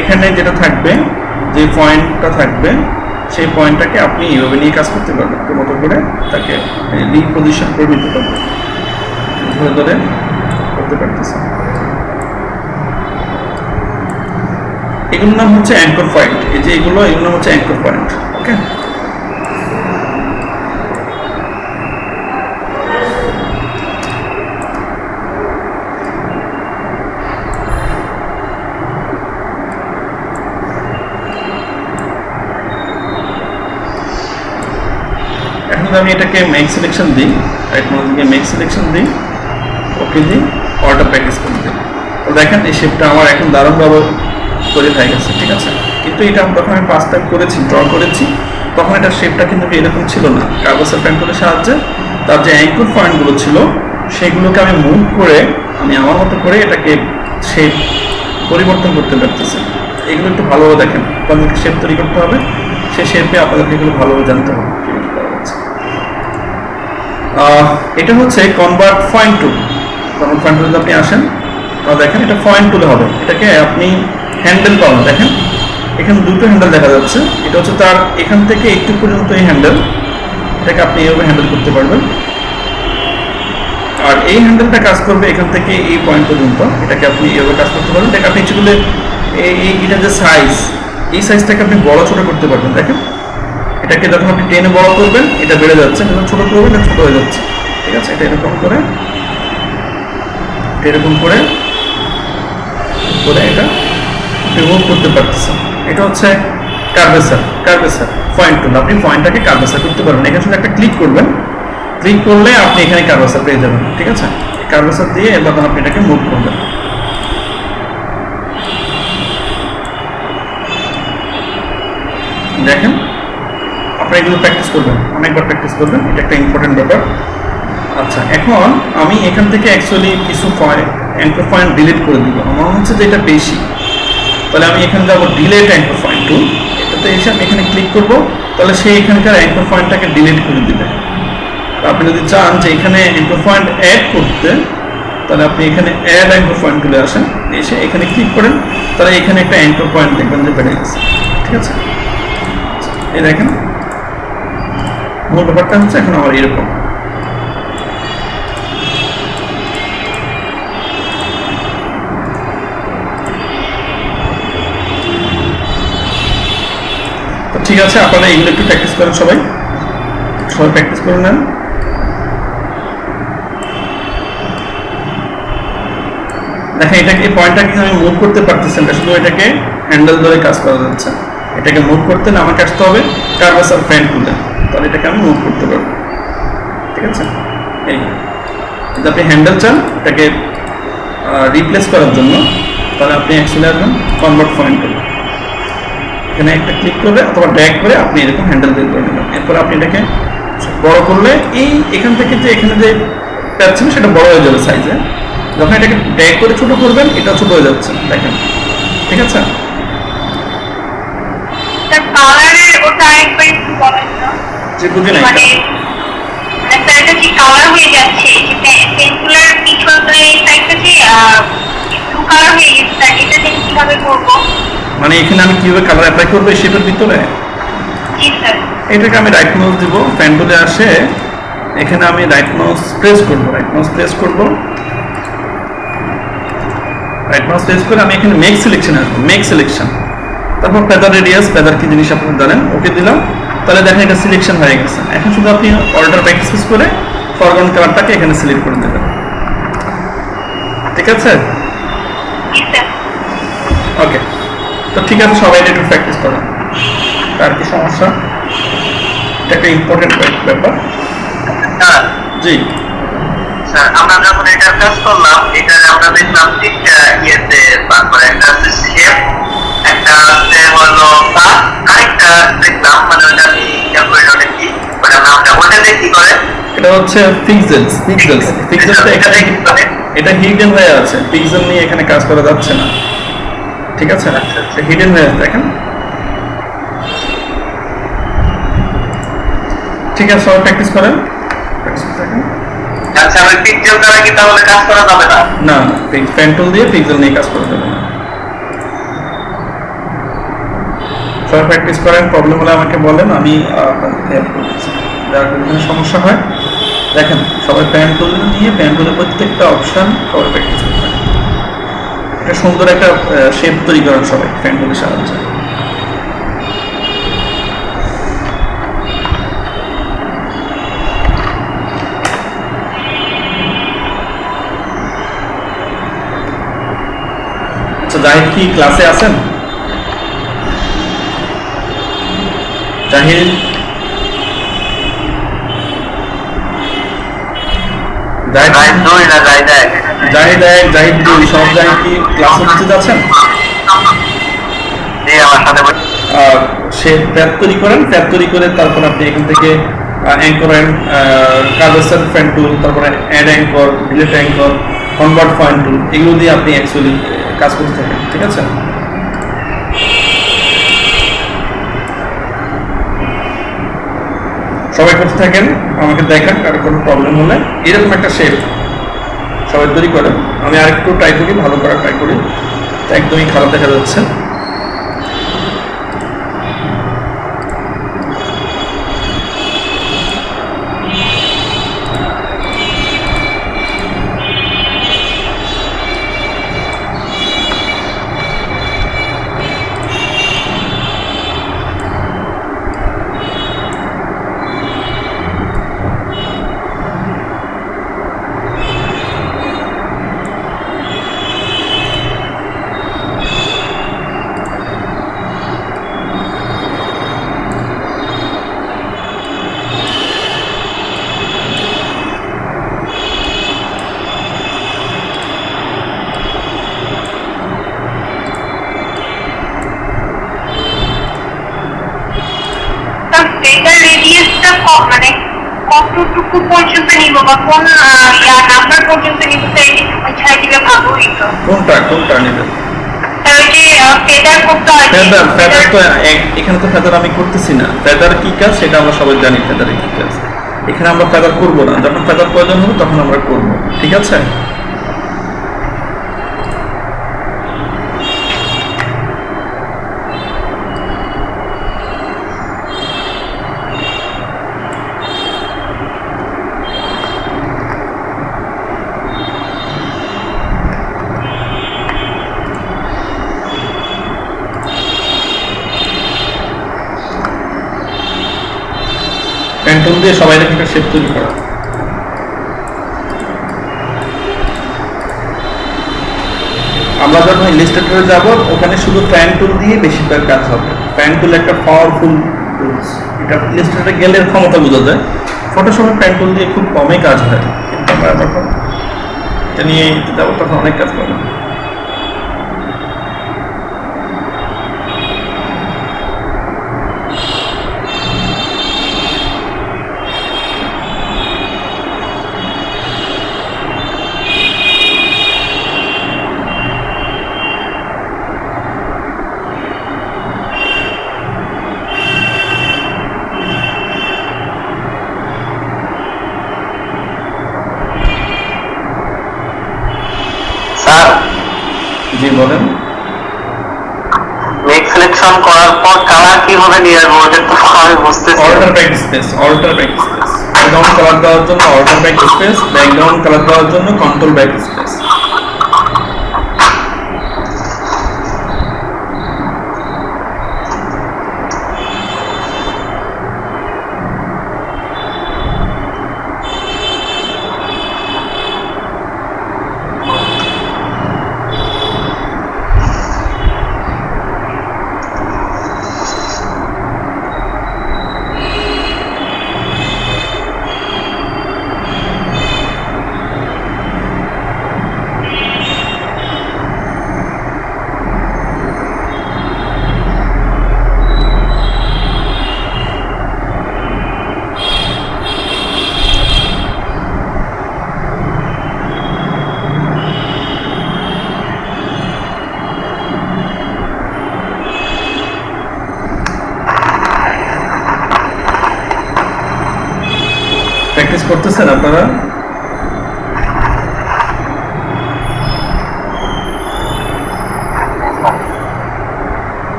এখানে যেটা থাকবে, যে পয়েন্টটা থাকবে, সেই পয়েন্টটাকে আপনি এইভাবে নিয়ে কাজ করতে পারবেন, তো মতো করে তাকে রিপোজিশন করে নিতে পারবেন, ধরে ধরে করতে পারতেছেন। এগুলোর নাম হচ্ছে অ্যাঙ্কর পয়েন্ট। এই যে এগুলোর নাম হচ্ছে অ্যাঙ্কর পয়েন্ট। ওকে, এখন আমি এটাকে মেক সিলেকশন দিই, রাইট মাউস দিয়ে মেক সিলেকশন দিই, ওকে দিই, অর্ডার প্র্যাকটিস করে দিই। তো দেখেন এই শেপটা আমার এখন দারুণভাবে তৈরি হয়ে গেছে, ঠিক আছে। কিন্তু এটা যখন আমি ফার্স্ট টাইম করেছি, ড্র করেছি, তখন এটা শেপটা কিন্তু এরকম ছিল না। কাগজের পেন্টুলের সাহায্যে তার যে অ্যাঙ্কর পয়েন্টগুলো ছিল সেগুলোকে আমি মুভ করে আমি আমার মতো করে এটাকে শেপ পরিবর্তন করতে পারতেছি। এগুলো একটু ভালোভাবে দেখেন, আপনাদেরকে শেপ তৈরি করতে হবে, সেই শেপে আপনাদেরকে এগুলো ভালোভাবে জানতে হবে কীভাবে করা হচ্ছে। এটা হচ্ছে convert point tool. Convert point টুলে আপনি আসেন, দেখেন এটা পয়েন্ট টুলে হবে। এটাকে আপনি হ্যান্ডেল পাবেন, দেখেন এখানে দুটো হ্যান্ডেল দেখা যাচ্ছে। এটা হচ্ছে তার এখান থেকে একটু পর্যন্ত এই হ্যান্ডেল, এটাকে আপনি এইভাবে হ্যান্ডেল করতে পারবেন। আর এই হ্যান্ডেলটা কাজ করবে এখান থেকে এই পয়েন্ট পর্যন্ত, এটাকে আপনি এইভাবে কাজ করতে পারবেন। এটাকে আপনি ইচ্ছে করলে এটা যে সাইজ, এই সাইজটাকে আপনি বড় ছোট করতে পারবেন। দেখেন এটাকে যখন আপনি টেনে বড় করবেন এটা বেড়ে যাচ্ছে, যখন ছোট করবেন এটা ছোট হয়ে যাচ্ছে, ঠিক আছে। এটা এরকম করে এটা রিমুভ করতে পারতেছেন। এটা হচ্ছে কার্ভেসার পয়েন্ট টুল। আপনি পয়েন্টটাকে কার্ভেসার করতে পারবেন। এখানে শুধু একটা ক্লিক করবেন, ক্লিক করলে আপনি এখানে কার্ভেসার পেয়ে যাবেন, ঠিক আছে। কার্ভেসার দিয়ে এবার আপনি এটাকে মুভ করবেন। দেখেন আপনি এগুলো প্র্যাকটিস করবেন, অনেকবার প্র্যাকটিস করবেন, এটা একটা ইম্পর্টেন্ট ব্যাপার। আচ্ছা, এখন আমি এখান থেকে অ্যাকচুয়ালি কিছু অ্যাঙ্কর পয়েন্ট ডিলিট করে দিব। আমার হচ্ছে যে এটা বেশি, তাহলে আমি এখানে যাবো ডিলিট অ্যাঙ্কর পয়েন্ট টুল। এটাতে এসে আমি এখানে ক্লিক করব, তাহলে সে এখানকার অ্যাঙ্কর পয়েন্টটাকে ডিলিট করে দিবে। আপনি যদি চান যে এখানে অ্যাঙ্কর পয়েন্ট অ্যাড করতে, তাহলে আপনি এখানে অ্যাড অ্যাঙ্কর পয়েন্ট টুলে আসেন, এসে এখানে ক্লিক করেন, তাহলে এখানে একটা অ্যাঙ্কর পয়েন্ট দেখবেন যে বেড়ে গেছে, ঠিক আছে। এই দেখেন মূল ব্যাপারটা হচ্ছে এখন আমার এরকম। ঠিক আছে, আপনারা এগুলো একটু প্র্যাকটিস করেন, সবাই প্র্যাকটিস করে নেন। দেখেন এটাকে এই পয়েন্টটাকে আমি মুভ করতে পারতেছি না, শুধু এটাকে হ্যান্ডেল ধরে কাজ করা যাচ্ছে। এটাকে মুভ করতে না আমাকে আসতে হবে কার্ভেসার পয়েন্ট টুলে, তাহলে এটাকে আমি মুভ করতে পারবো, ঠিক আছে। এই যদি আপনি হ্যান্ডেল চান এটাকে রিপ্লেস করার জন্য, তাহলে আপনি অ্যাকচুয়ালি আসবেন কনভার্ট পয়েন্ট টুল, এখানে একটা ক্লিক করলে অথবা ড্র্যাগ করে আপনি এরকম হ্যান্ডেল বের করে নেবেন। এরপর আপনি এটাকে বড় করলে এখান থেকে যে এখানে যে পাচ্ছেন সেটা বড় হয়ে যাবে সাইজে। যখন এটাকে ড্র্যাগ করে ছোট করবেন এটা ছোট হয়ে যাচ্ছে, দেখেন, ঠিক আছে। যে বুঝি না মানে এখানে আমি কিভাবে কালার অ্যাপ্লাই করবো এই শেপের ভিতরে, এটাকে আমি রাইট মাউস দিব, পেন টুলে আসে এখানে আমি রাইট মাউস প্রেস করব, রাইট মাউস প্রেস করে আমি এখানে মেক সিলেকশন আসবো, মেক সিলেকশন, তারপর ফেদার রেডিয়াস, ফেদার কি জিনিস আপনারা জানেন, ওকে দিলাম। তাহলে দেখেন এটা সিলেকশন হয়ে গেছে। এখন শুধু আপনি অর্ডার প্র্যাকটিস করে ফরগ্রাউন্ড কালারটাকে এখানে সিলেক্ট করে দেবেন, ঠিক আছে। ওকে, তো ঠিক আছে, সবাই একটু প্র্যাকটিস করেন। তার কি সমস্যা? এটা একটা ইম্পর্টেন্ট ব্যাপার। জি স্যার, আমরা যখন এটার কাজ করলাম, এটা আমরা দেখলাম ঠিক ইয়েতে তারপরে একটা শেপ, একটা হলো পাত, আরেকটা দেখলাম মানে ওটা আমি ওটা কি ওটা নামটা ওটা কি করে, এটা হচ্ছে পিক্সেলস। এটা হিডেন হয়ে আছে, পিক্সেল নিয়ে এখানে কাজ করা যাচ্ছে না, ঠিক আছে। হিডেন হয়ে আছে, দেখেন, ঠিক আছে। সবাই প্র্যাকটিস করেন। আচ্ছা, ওই পিক্সেল দ্বারা কি তাহলে কাজ করা যাবে না? না, পেন টুল দিয়ে পিক্সেল নিয়ে কাজ করা যাবে না। সবাই প্র্যাকটিস করেন, প্রবলেম হলে আমাকে বলেন, আমি আপনাদেরকে হেল্প করতেছি। যার কোনো সমস্যা হয় দেখেন, সবাই পেন টুল নিয়ে পেন টুলের প্রত্যেকটা অপশন সবাই প্র্যাকটিস করবেন। একটা সুন্দর একটা শেপ তৈরি করেন সবাই ফ্যান টুলের সাহায্যে। আচ্ছা, জাহিদ কি ক্লাসে আছেন? জাহিদ, জাহিদ 2 না জাহিদ 1? জাহিদ 1, জাহিদ 2, সব জাহিদ কি ক্লাসে উপস্থিত আছেন? জি আমার সাথে সে ট্যাব তৈরি করেন, ট্যাব তৈরি করে তারপর আপনি এখান থেকে anchor and curvature pen tool, তারপরে add anchor, delete anchor, convert pen tool, এগুলো দিয়ে আপনি অ্যাকচুয়ালি কাজ করতে থাকেন। ঠিক আছে? সবাই করতে থাকেন, আমাকে দেখেন কারো কোনো প্রবলেম হলে। এরকম একটা শেপ সবাই তৈরি করেন। আমি আরেকটু ট্রাই করি, ভালো করার ট্রাই করি। একদমই খারাপ দেখা যাচ্ছে। ফেদার রেডিয়াসটা মানে কতটুকু পর্যন্ত নিব বা কোন নাম্বার পর্যন্ত নিব তাই একটু বুঝাই দিলে ভালো হইতো। কোনটা নেবেন? ওই যে ফেদার করতে হয়, ফেদার তো এখানে তো ফেদার আমি করতেছি না। ফেদার কি কাজ সেটা আমরা সবাই জানি, ফেদারের কি কাজ। এখানে আমরা ফেদার করবো না, যখন ফেদার প্রয়োজন হবে তখন আমরা করব। ঠিক আছে? প্যান্টুল দিয়ে সবাই একটা শেপ তৈরি করা। আমরা যখন ইলাস্ট্রেটরে যাব ওখানে শুধু ফ্যান টুল দিয়ে বেশিরভাগ কাজ হবে। ফ্যান টুল একটা পাওয়ারফুল টুলস, এটা ইলাস্ট্রেটরে গেলে ক্ষমতা বোঝা যায়। ফটোশপে ফ্যান টুল দিয়ে খুব কমই কাজ হয়, কিন্তু আমরা যখন এটা নিয়ে যাবো তখন অনেক কাজ করবো। স্যার জি বলেন। মেক সিলেকশন করার পর কালার কিভাবে নিয়ে আসবো ওটা তো আমি বুঝতেছি। Alter back space, background colour দেওয়ার জন্য alter back space, background colour দেওয়ার জন্য কন্ট্রোল ব্যাক স্পেস। প্র্যাকটিস করতেছেন আপনারা?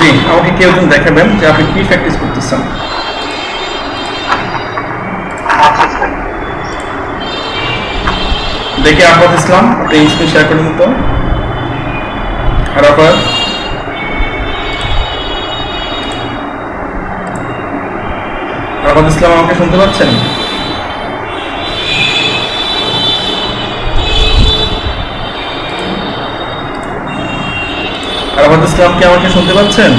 জি, আমাকে কেউ একজন দেখাবেন যে আপনি কি প্র্যাকটিস করতেছেন। আচ্ছা স্যার। দেখে আফাদ ইসলাম, আপনি স্ক্রিন শেয়ার করে দিন তো। আর আফাদ, আফাদ ইসলাম আমাকে শুনতে পাচ্ছেন? আফাদ ইসলাম কি আমাকে শুনতে পাচ্ছেন?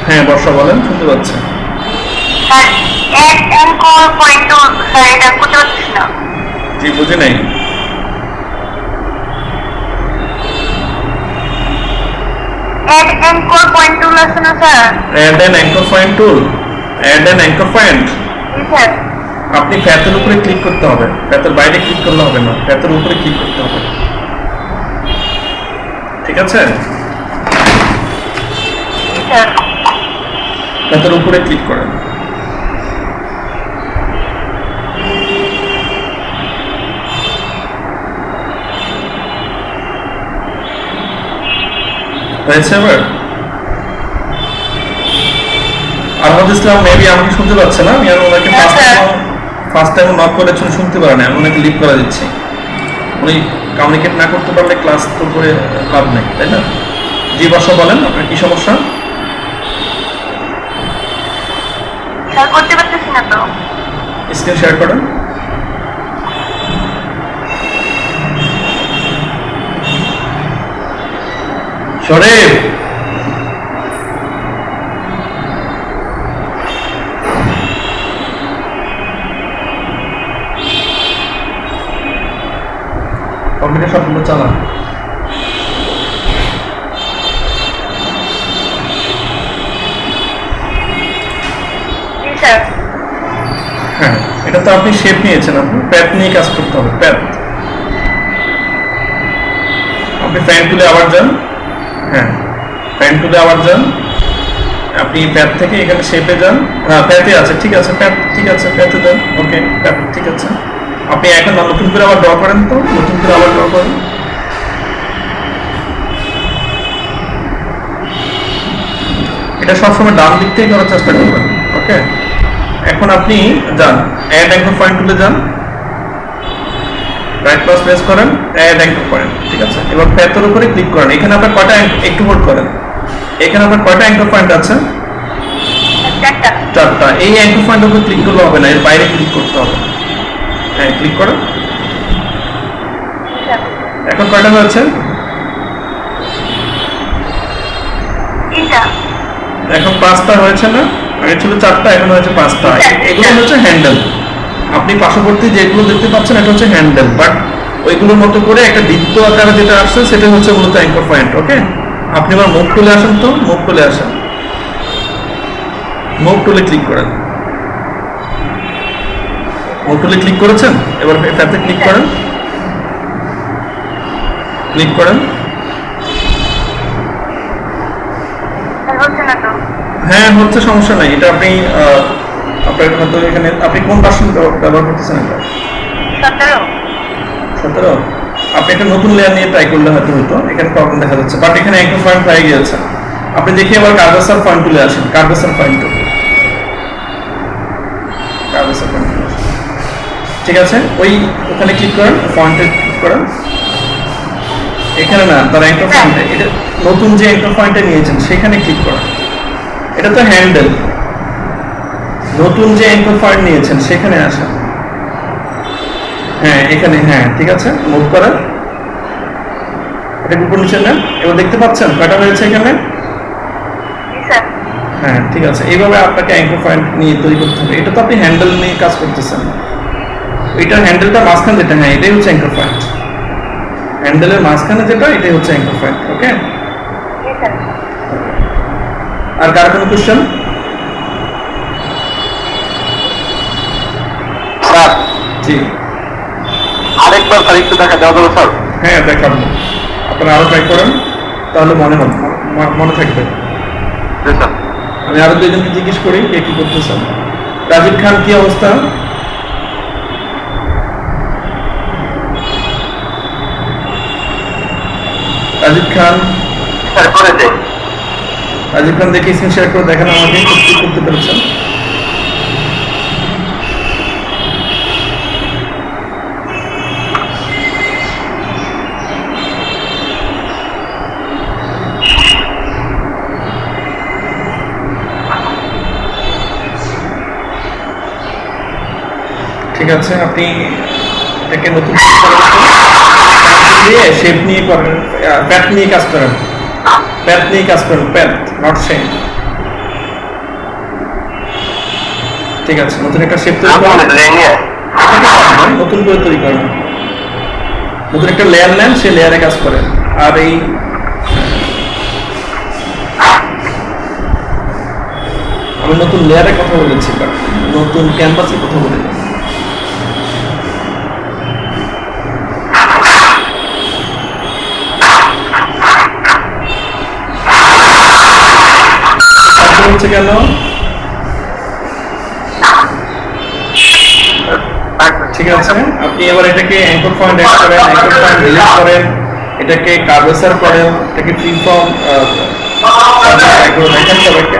হ্যাঁ বর্ষা বলেন, শুনতে পাচ্ছেন। Sir add anchor point tool, sir এটা করতে পারছি না। জি, বুঝি নাই। অ্যাড অ্যাঙ্কর পয়েন্ট টুল আছে না sir? Add an anchor point tool, add an anchor point. জি স্যার। আপনি প্যাথের উপরে ক্লিক করতে হবে, প্যাথের বাইরে ক্লিক করলে হবে না, প্যাথের উপরে ক্লিক করতে হবে, ঠিক আছে? জি স্যার। প্যাথের উপরে ক্লিক করেন। হয়েছে এবার? আহমদ ইসলাম মেবি আমাকে শুনতে পাচ্ছে না, আমি আর ওনাকে ফার্স্ট টাইম নক করে শুনতে পারে না, আমি ওনাকে লিভ করে দিচ্ছি। উনি কমিউনিকেট না করতে পারলে ক্লাস তো করে লাভ নেই, তাই না? জি বর্ষা বলেন, আপনার কি সমস্যা? স্যার করতে পারতেছি না তো। স্ক্রিন শেয়ার করেন। শরীফ, কম্পিউটার সবগুলো চালান। জি স্যার। হ্যাঁ, এটা তো আপনি শেপ নিয়েছেন, আপনি প্যাথ নিয়ে কাজ করতে হবে, প্যাথ। আপনি ফ্যান তুলে আবার যান। হ্যাঁ, ফ্যান তুলে আবার যান। আপনি প্যাথ থেকে এখানে শেপে যান। হ্যাঁ, প্যাথে আছে, ঠিক আছে, প্যাথ ঠিক আছে, প্যাথে যান। ওকে, প্যাথ ঠিক আছে। আপনি এখন নতুন করে আবার ড্র করেন তো, নতুন করে আবার ড্র করেন। এটা সবসময় ডান দিক থেকে করার চেষ্টা করবেন। ওকে, এখন আপনি যান, অ্যাড অ্যাঙ্কর পয়েন্ট তুলে যান, রাইট প্লাস প্রেস করেন, অ্যাড অ্যাঙ্কর পয়েন্ট, ঠিক আছে? এবার প্যাথের উপরে ক্লিক করেন। এখানে আপনার কয়টা, একটু হোল্ড করেন, এখানে আপনার কয়টা অ্যাঙ্কর পয়েন্ট আছে? চারটা। চারটা। এই অ্যাঙ্কর পয়েন্টের উপরে ক্লিক করলে হবে না, এর বাইরে ক্লিক করতে হবে। হ্যাঁ, ক্লিক করেন। এখন কয়টা হয়েছে? তিনটা। এখন 5টা হয়েছে না? আগে ছিল 4টা, এখন হয়েছে 5টা। এগুলো হচ্ছে হ্যান্ডেল। আপনি পার্শ্ববর্তী যেগুলো দেখতে পাচ্ছেন এটা হচ্ছে হ্যান্ডেল, বাট ওইগুলোর মতো করে একটা বৃত্ত আকারে যেটা আসছে সেটা হচ্ছে মূলত অ্যাঙ্কর পয়েন্ট। ওকে, আপনি এবার মুভ টুলে আসেন তো, মুভ টুলে আসেন, মুভ টুলে ক্লিক করেন। মুভ টুলে ক্লিক করেছেন? এবার প্যাথে ক্লিক করেন, ক্লিক করেন। স্যার হচ্ছে না তো। হ্যাঁ হচ্ছে, সমস্যা নাই। এটা আপনি আপনার হয়তো এখানে আপনি কোন ভার্সন ব্যবহার করতেছেন? এটা 17। 17। আপনি একটা নতুন লেয়ার নিয়ে ট্রাই করলে হয়তো হতো, এখানে প্রবলেম দেখা যাচ্ছে, বাট এখানে অ্যাঙ্কর পয়েন্ট হয়ে গিয়েছে। আপনি দেখি আবার কার্ভাসার পয়েন্ট তুলে আসেন, কার্ভাসার পয়েন্ট টুল, কার্ভাসার পয়েন্ট টুল, ঠিক আছে? ওই ওখানে ক্লিক করেন, পয়েন্টে ক্লিক করেন। এখানে না, তার অ্যাঙ্কর পয়েন্টে, এটা নতুন যে অ্যাঙ্কর পয়েন্টে নিয়েছেন সেখানে ক্লিক করেন। এটা তো হ্যান্ডেল, নতুন যে অ্যাঙ্কর পয়েন্ট নিয়েছেন সেখানে আসেন। হ্যাঁ এখানে, হ্যাঁ ঠিক আছে, মুভ করেন। এটা উপর নিচে নেন। এবার দেখতে পাচ্ছেন কয়টা হয়েছে এখানে? জি স্যার। হ্যাঁ ঠিক আছে, এইভাবে আপনাকে অ্যাঙ্কর পয়েন্ট নিয়ে তৈরি করতে হবে। এটা তো আপনি হ্যান্ডেল নিয়ে কাজ করতেছেন, এটার হ্যান্ডেলটা মাঝখানে যেটা, হ্যাঁ এটাই হচ্ছে অ্যাঙ্কর পয়েন্ট। হ্যান্ডেলের মাঝখানে যেটা, এটাই হচ্ছে অ্যাঙ্কর পয়েন্ট। ওকে, জি স্যার। আর কার কোনো কোশ্চেন? স্যার জি, আরেকবার স্যার একটু দেখা দেওয়া যাবে স্যার? হ্যাঁ দেখাবো। আপনারা আরো ট্রাই করেন। তাহলে মনে হবে, মনে থাকবে। আমি আরো দুইজনকে জিজ্ঞেস করি কে কি করতেছেন। রাজীব খান, কি অবস্থা? রাজীব খান, রাজীব খান দেখে স্ক্রিন শেয়ার করে দেখেন আমাকে কি করতে পেরেছেন। ঠিক আছে, আপনি এটাকে নতুন দিয়ে শেপ নিয়ে করেন, প্যাট নিয়ে কাজ করেন, প্যাট নিয়ে কাজ করেন, প্যাট নট শেপ। ঠিক আছে, নতুন একটা শেপ তৈরি করেন, নতুন করে তৈরি করেন, নতুন একটা লেয়ার নেন, সেই লেয়ারে কাজ করেন। আর এই আমি নতুন লেয়ারের কথা বলেছি, নতুন ক্যানভাসের কথা বলেছি। হচ্ছে কেন? ঠিক আছে, আপনি এবার এটাকে অ্যাঙ্কর পয়েন্ট অ্যাড করেন, অ্যাঙ্কর পয়েন্ট ডিলিট করেন, এটাকে কার্ভেসার করেন, এটাকে ফ্রিফর্ম দেখেন সবাইকে।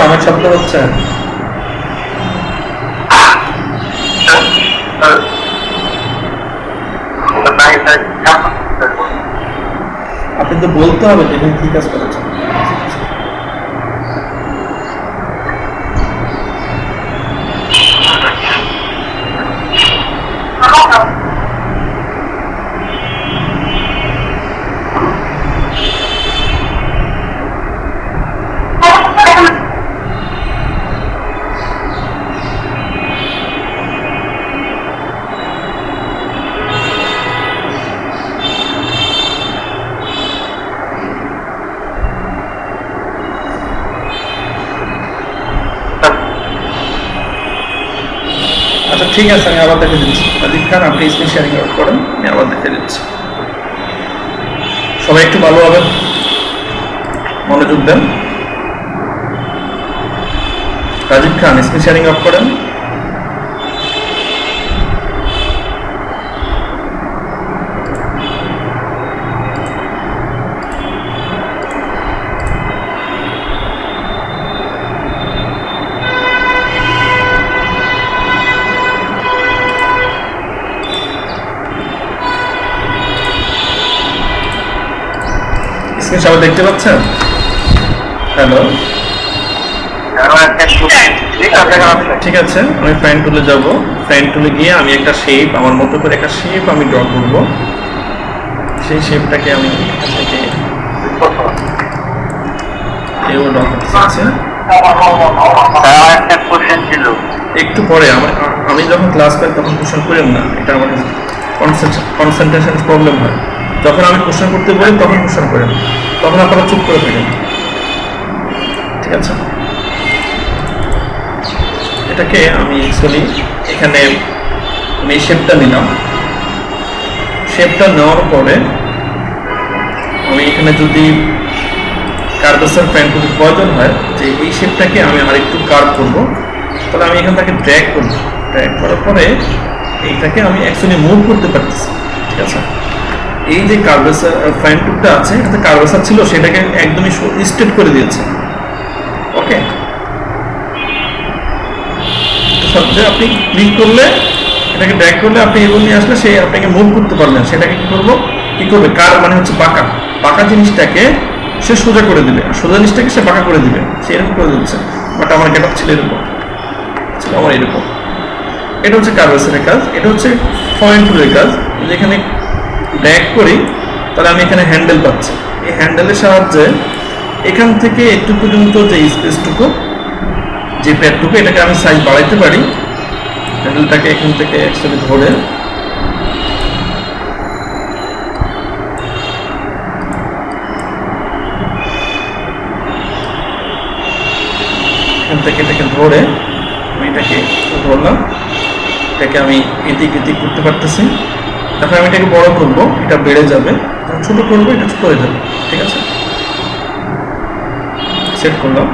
আমার শব্দ হচ্ছে? আপনি তো বলতে হবে যে কি কাজ করেছেন। আচ্ছা ঠিক আছে, আমি আবার দেখে দিচ্ছি। রাজীব খান, আপনি স্ক্রিন শেয়ারিং আউট করেন, আমি আবার দেখে দিচ্ছি। সবাই একটু ভালোভাবে মনোযোগ দেন। রাজীব খান, স্ক্রিন শেয়ারিং অফ করেন। স্ক্রিন সবাই দেখতে পাচ্ছেন? হ্যালো, ঠিক আছে, আমি ফ্রেন্ড টুলে যাব। ফ্রেন্ড টুলে গিয়ে আমি একটা শেপ, আমার মতো করে একটা শেপ আমি ড্র করব। সেই শেপটাকে আমি থেকে এও ড্র করতে চাচ্ছি। একটু পরে আমি যখন ক্লাস পাই তখন কোশ্চেন করেন না, এটা আমার কনসেন্ট্রেশন প্রবলেম হয়। যখন আমি কোশ্চেন করতে বলি তখন কোশ্চেন করেন, তখন আপনারা চুপ করে থাকেন। ঠিক আছে, এটাকে আমি অ্যাকচুয়ালি এখানে আমি এই শেপটা নিলাম। শেপটা নেওয়ার পরে আমি এখানে যদি কার্ভেসার ফ্রেন্ড যদি প্রয়োজন হয় যে এই শেপটাকে আমি আর একটু কার্ভ করবো, তাহলে আমি এখান থেকে ড্র্যাগ করব। ড্র্যাগ করার পরে এইটাকে আমি অ্যাকচুয়ালি মুভ করতে পারতেছি। ঠিক আছে, এই যে কার্ভেসার ফ্রেন্ড টুলটা আছে, এটাতে কার্ভেসার ছিল, সেটাকে একদমই স্ট্রেট করে দিয়েছে। ওকে, সবচেয়ে আপনি ক্লিক করলে, এটাকে ড্র্যাগ করলে, আপনি এগুলো নিয়ে আসলে সে আপনাকে মুভ করতে পারলেন। সেটাকে কি করবো, কি করবে, কার মানে হচ্ছে বাঁকা, বাঁকা জিনিসটাকে সে সোজা করে দিবে, আর সোজা জিনিসটাকে সে বাঁকা করে দিবে। সে এরকম করে দিচ্ছে, বাট আমার গেট আপ ছিল এরকম, ছিল আমার এরকম। এটা হচ্ছে কার্ভেসারের কাজ। এটা হচ্ছে পয়েন্ট টুলের কাজ। যেখানে ড্র্যাগ করি তাহলে আমি এখানে হ্যান্ডেল পাচ্ছি। এই হ্যান্ডেলের সাহায্যে এখান থেকে একটু পর্যন্ত যে স্পেসটুকু, যে প্যাডটুকু, এটাকে আমি সাইজ বাড়াইতে পারি, হ্যান্ডেলটাকে এখান থেকে অ্যাকচুয়ালি ধরে এখান থেকে এটাকে ধরে আমি এটাকে ধরলাম, এটাকে আমি এদিক এদিক করতে পারতেছি। তারপর আমি এটাকে বড় করবো, এটা বেড়ে যাবে, যখন ছোটো করবো এটা ছোটো হয়ে যাবে। ঠিক আছে, সেট করলাম।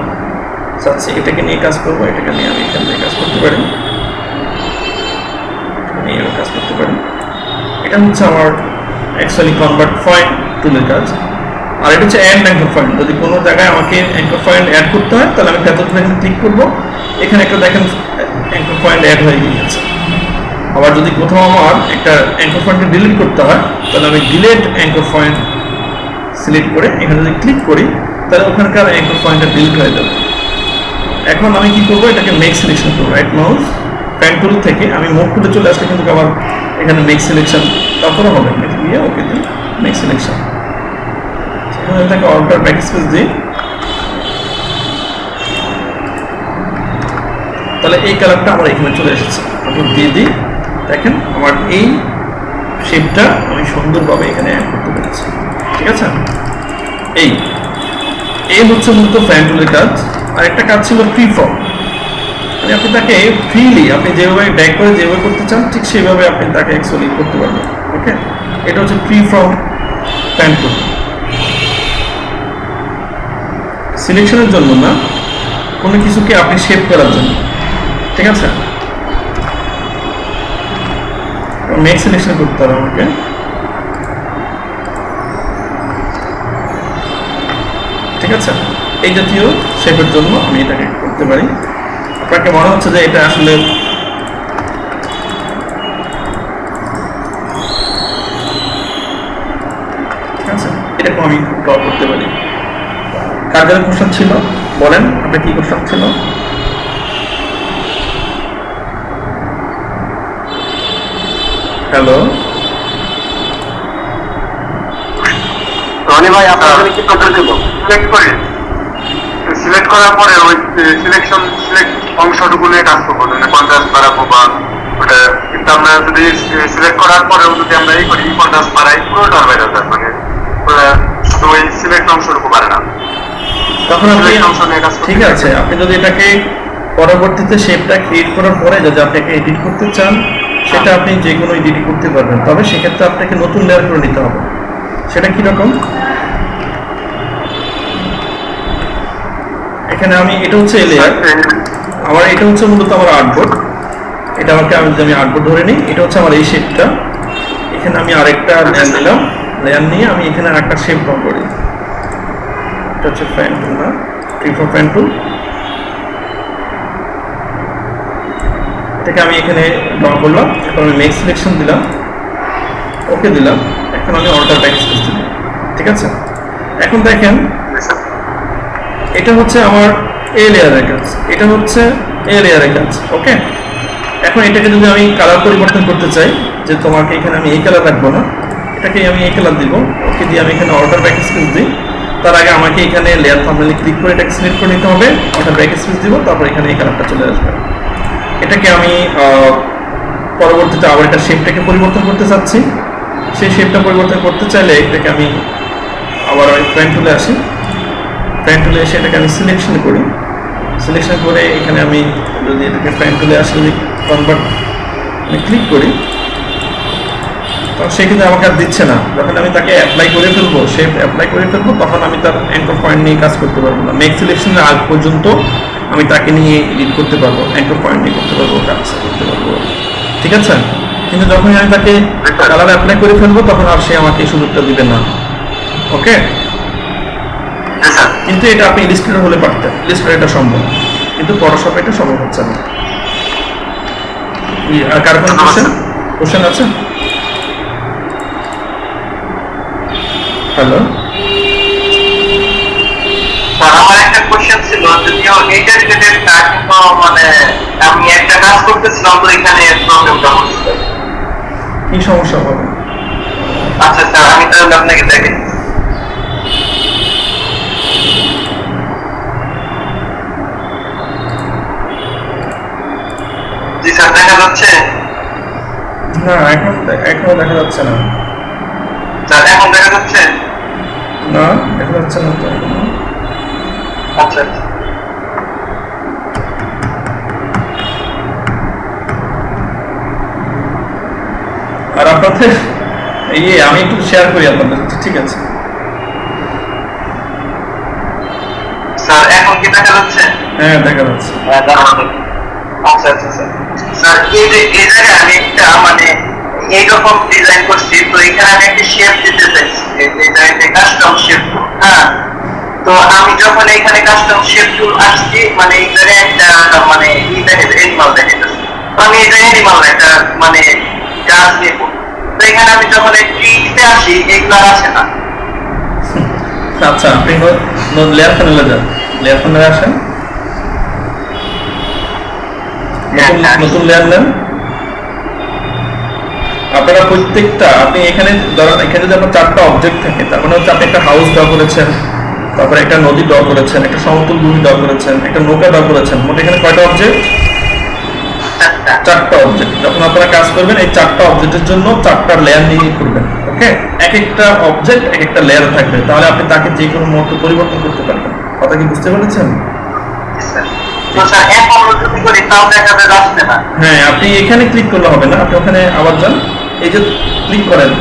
চাচ্ছি এটাকে নিয়ে কাজ করবো, এটাকে নিয়ে আমি এখান থেকে কাজ করতে পারি, নিয়েও কাজ করতে পারি। এটা হচ্ছে আমার অ্যাকচুয়ালি কনভার্ট পয়েন্ট টুলের কাজ। আর এটা হচ্ছে অ্যাড অ্যাঙ্কর পয়েন্ট। যদি কোনো জায়গায় আমাকে অ্যাঙ্কর পয়েন্ট অ্যাড করতে হয় তাহলে আমি এতটুকু এখানে ক্লিক করবো, এখানে একটা দেখেন অ্যাঙ্কর পয়েন্ট অ্যাড হয়ে গিয়েছে। আবার যদি কোথাও আমার একটা অ্যাঙ্কর পয়েন্টকে ডিলিট করতে হয় তাহলে আমি ডিলিট অ্যাঙ্কর পয়েন্ট সিলেক্ট করে এখানে যদি ক্লিক করি তাহলে ওখানকার অ্যাঙ্কর পয়েন্টটা ডিলিট হয়ে যাবে। এখন আমি কি করবো, এটাকে মেক সিলেকশন করবো। রাইট মাউস পেন টুল থেকে আমি মোড টুলে চলে আসলে কিন্তু আবার এখানে মেক সিলেকশন তারপরে হবে, এটা দিয়ে ওকে দিই মেক সিলেকশন। এখানে থেকে অল্টার ব্যাক স্পেস দিই, তাহলে এই কালারটা আমার এখানে চলে এসেছে। আমি দিয়ে দিই, দেখেন আমার এই শেপটা আমি সুন্দরভাবে এখানে অ্যাড করতে পেরেছি। ঠিক আছে, এই হচ্ছে মূলত ফ্যান টুলের কাজ। আর একটা কাজ ছিল ফ্রি ফর্ম, মানে আপনি তাকে ফ্রিলি আপনি যেভাবে ব্যাক করে যেভাবে করতে চান ঠিক সেভাবে আপনি তাকে অ্যাকচুয়ালি করতে পারবেন। ওকে, এটা হচ্ছে ফ্রি ফর্ম ফ্যান টুল। সিলেকশনের জন্য না, কোনো কিছুকে আপনি শেপ করার জন্য। ঠিক আছে, মেক সিলেকশন করতে হবে আমাকে। ঠিক আছে, এই জাতীয় শেপের জন্য আমি এটাকে করতে পারি। আপনাকে মনে হচ্ছে যে এটা আসলে ঠিক আছে, এরকম আমি ড্র করতে পারি। কার যারা কোশ্চেন ছিল বলেন, আপনার কি কোশ্চেন ছিল? হ্যালো রনি ভাই, আপনার কি কথা দেব? সিলেক্ট করে সিলেক্ট করার পরে ওই সিলেক্ট অংশটুকু নিয়ে কাজ করবো, মানে কন্ট্রাস্ট বাড়াবো বা ওটা। কিন্তু আমরা যদি সিলেক্ট করার পরেও যদি আমরা এই করি কন্ট্রাস্ট বাড়াই, পুরোটার বাইরে যায়, মানে শুধু ওই সিলেক্ট অংশটুকু বাড়ে না। তখন আপনি অংশ নিয়ে কাজ করতে ঠিক আছে, আপনি যদি এটাকে পরবর্তীতে শেপটা ক্রিয়েট করার পরে যদি আপনাকে এডিট করতে চান সেটা আপনি যে কোনো এডিট করতে পারবেন, তবে সেক্ষেত্রে আপনাকে নতুন লেয়ার করে নিতে হবে। সেটা কিরকম, এখানে আমি এটা হচ্ছে লেয়ার, আমার এটা হচ্ছে মূলত আমার আর্টবোর্ড। এটা আমাকে আমি আর্টবোর্ড ধরে নিই, এটা হচ্ছে আমার এই শেপটা। এখানে আমি আরেকটা লেয়ার নিলাম, লেয়ার নিয়ে আমি এখানে আরেকটা শেপ ড্র করি। এটা হচ্ছে ফ্যান টুল না, ফ্রি ফর ফ্যান টুল। এটাকে আমি এখানে ড্র করলাম, এখন আমি মেক সিলেকশন দিলাম, ওকে দিলাম। এখন আমি অল্টার ব্যাক স্পেস দিলাম। ঠিক আছে, এখন দেখেন এটা হচ্ছে আমার এ লেয়ারের কাজ, এটা হচ্ছে এ লেয়ারের কাজ। ওকে, এখন এটাকে যদি আমি কালার পরিবর্তন করতে চাই, যে তোমাকে এখানে আমি এই কালার রাখবো না, এটাকে আমি এই কালার দিব, ওকে দিয়ে আমি এখানে অল্টার ব্যাক স্পেস দিই। তার আগে আমাকে এখানে লেয়ার থাম্বনেলে ক্লিক করে এটাকে সিলেক্ট করে নিতে হবে, অল্টার ব্যাক স্পেস দিব, তারপর এখানে এই কালারটা চলে আসবে। এটাকে আমি পরবর্তীতে আবার এটা শেপটাকে পরিবর্তন করতে চাচ্ছি, সেই শেপটা পরিবর্তন করতে চাইলে এটাকে আমি আবার ওই পেন টুলে আসি, পেন টুলে এসে এটাকে আমি সিলেকশন করি, সিলেকশন করে এখানে আমি যদি এটাকে পেন টুলে আসে যদি কনভার্ট ক্লিক করি তখন সে কিন্তু আমাকে আর দিচ্ছে না। যখন আমি তাকে অ্যাপ্লাই করে ফেলবো, শেপ অ্যাপ্লাই করে ফেলবো, তখন আমি তার অ্যাঙ্কর পয়েন্ট নিয়ে কাজ করতে পারবো না। মেক সিলেকশনের আগ পর্যন্ত আমি তাকে নিয়ে এডিট করতে পারবো, অ্যাঙ্কর পয়েন্ট নিয়ে করতে পারবো, কাজ করতে পারবো। ঠিক আছে, কিন্তু যখন আমি তাকে কালার অ্যাপ্লাই করে ফেলবো তখন আর সে আমাকে এই সুযোগটা দিবে না। ওকে, কিন্তু এটা আপনি ইলিস্ট্রেটর হলে পারতেন, ইলিস্ট্রেটর এটা সম্ভব, কিন্তু ফটোশপে এটা সম্ভব হচ্ছে না। আর কার কোনো কোশ্চেন আছে? হ্যালো, আমার একটা কোশ্চেন ছিল, যদিও এইটা রিলেটেড না, কিন্তু মানে আমি একটা কাজ করতেছিলাম তো এখানে প্রবলেমটা হচ্ছে। কি সমস্যা হবে? আচ্ছা স্যার, আমি তাহলে আপনাকে দেখেন। জি স্যার। স্যার দেখা যাচ্ছে? না এখনো দেখা যাচ্ছে না। স্যার এখন দেখা যাচ্ছে? না দেখা যাচ্ছে না তো এখনো। আচ্ছা আচ্ছা। আর আপনাদের আমি একটু শেয়ার করি আপনাদের সাথে, ঠিক আছে? স্যার এখন কি দেখা যাচ্ছে? হ্যাঁ দেখা যাচ্ছে। আচ্ছা আচ্ছা স্যার। স্যার এই জায়গায় আমি একটা মানে এইরকম ডিজাইন করছি, তো এখানে আমি একটা শেপ দিতে চাইছি, এই জায়গায় কাস্টম শেপ। হ্যাঁ, তো আমি যখন এখানে কাস্টম শেপ টুল আসছি, মানে এই জায়গায় একটা মানে এনিমাল দেখে যাচ্ছে। তো আমি এটা এনিমাল একটা মানে গাছ নেব, তো এখানে আমি যখন এই ট্রিতে আসি এগুলো আর আসে না। আচ্ছা আপনি লেয়ার প্যানেলে যান, লেয়ার প্যানেলে আসেন, নতুন লেয়ার নেন। আপনারা প্রত্যেকটা আপনি এখানে ধরেন, এখানে যদি আপনার 4টা অবজেক্ট থাকে, তার মানে হচ্ছে আপনি একটা হাউস ড্র করেছেন, তারপরে একটা নদী ড্র করেছেন, একটা সমতল ভূমি ড্র করেছেন, একটা নৌকা ড্র করেছেন, মোট এখানে কয়টা অবজেক্ট? 4টা অবজেক্ট। যখন আপনারা কাজ করবেন এই 4টা অবজেক্টের জন্য 4টা লেয়ার নিয়ে করবেন, ওকে? এক একটা অবজেক্ট এক একটা লেয়ার থাকবে, তাহলে আপনি তাকে যে কোনো মুহূর্তে পরিবর্তন করতে পারবেন। কথা কি বুঝতে পেরেছেন? তো স্যার এখন যদি করি তাও দেখা যাচ্ছে না। হ্যাঁ, আপনি এখানে ক্লিক করলে হবে না, আপনি ওখানে আবার যান, এই যে ক্লিক করেন,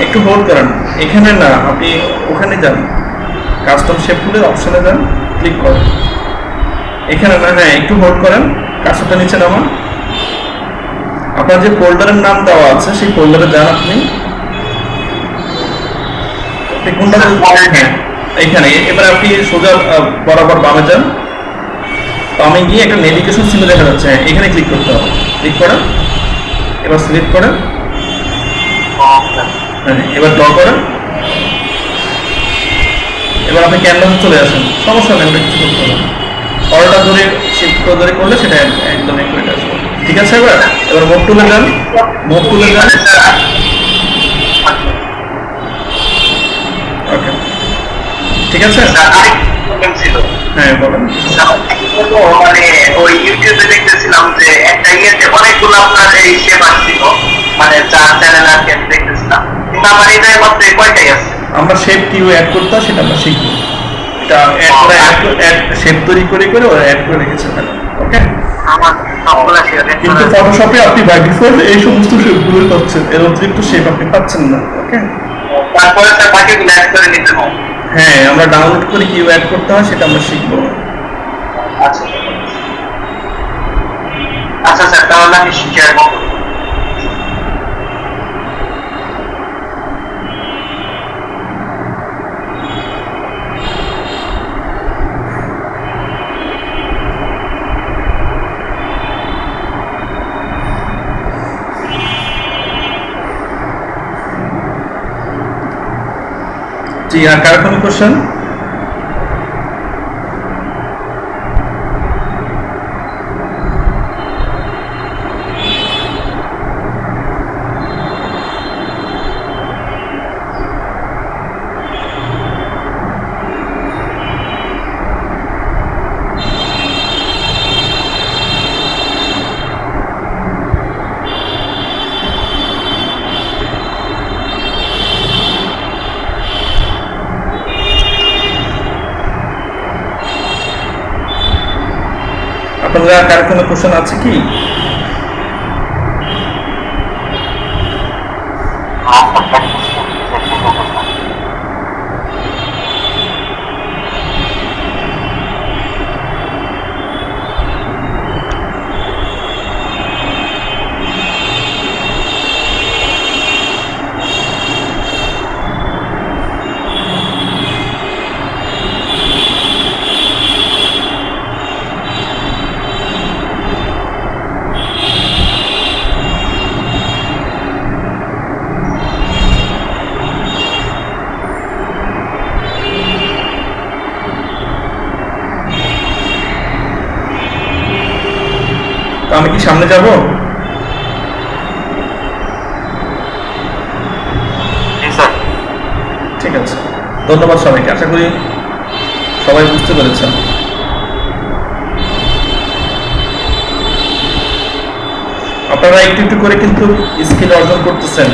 একটু হোল্ড করেন, এখানে না, আপনি ওখানে যান, কাস্টম শেপ টুলের অপশনে যান, ক্লিক করেন, এখানে না, হ্যাঁ একটু হোল্ড করেন, কার্সরটা নিচে নামান, আপনার যে ফোল্ডারের নাম দেওয়া আছে সেই ফোল্ডারে যান আপনি কোনটা, হ্যাঁ এইখানে। এবার আপনি সোজা বরাবর বামে যান, তো আমি গিয়ে একটা নেভিগেশন চিহ্ন দেখা যাচ্ছে, হ্যাঁ এখানে ক্লিক করতে হবে, ক্লিক করেন, এবার সিলেক্ট করেন, হ্যাঁ এবার ড্র করেন, এবার আপনি ক্যানভাসে চলে আসেন, সমস্যা নেই, ওটা কিছু করতে হবে, অর্ডার ধরে শিফট ধরে করলে সেটা একদম একুরেট আসবে, ঠিক আছে? এবার মুভ টুলে যান, ওকে ঠিক আছে। হ্যাঁ বলেন। মানে ওই ইউটিউবে দেখতেছিলাম যে একটা ইয়েতে অনেকগুলো আপনার এই শেপ আসছিল, মানে 4 চ্যানেল আর কি দেখতেছিলাম, কিন্তু আমার এটার মধ্যে কয়টাই আছে? আমরা শেপ কি অ্যাড করতে হয় সেটা আমরা শিখবো, এটা অ্যাড শেপ তৈরি করে ওরা অ্যাড করে রেখেছে এখানে, ওকে? আমার সবগুলা শেপ কিন্তু ফটোশপে আপনি বাই ডিফল্ট এই সমস্ত শেপগুলো পাচ্ছেন, এর অতিরিক্ত শেপ আপনি পাচ্ছেন না, ওকে? তারপরে স্যার বাকিগুলো অ্যাড করে নিতে হবে। হ্যাঁ, আমরা ডাউনলোড করে কি অ্যাড করতে হয় সেটা আমরা শিখবো। আচ্ছা আচ্ছা স্যার, তাহলে আমি শেয়ার করব। জি, আর কার কোনো কোশ্চেন? আপনারা কার কোনো কোশ্চেন আছে কি? আমি কি সামনে যাব? ঠিক আছে, ধন্যবাদ সবাইকে, আশা করি সবাই বুঝতে পেরেছেন। আপনারা একটু একটু করে কিন্তু স্কিল অর্জন করতেছেন,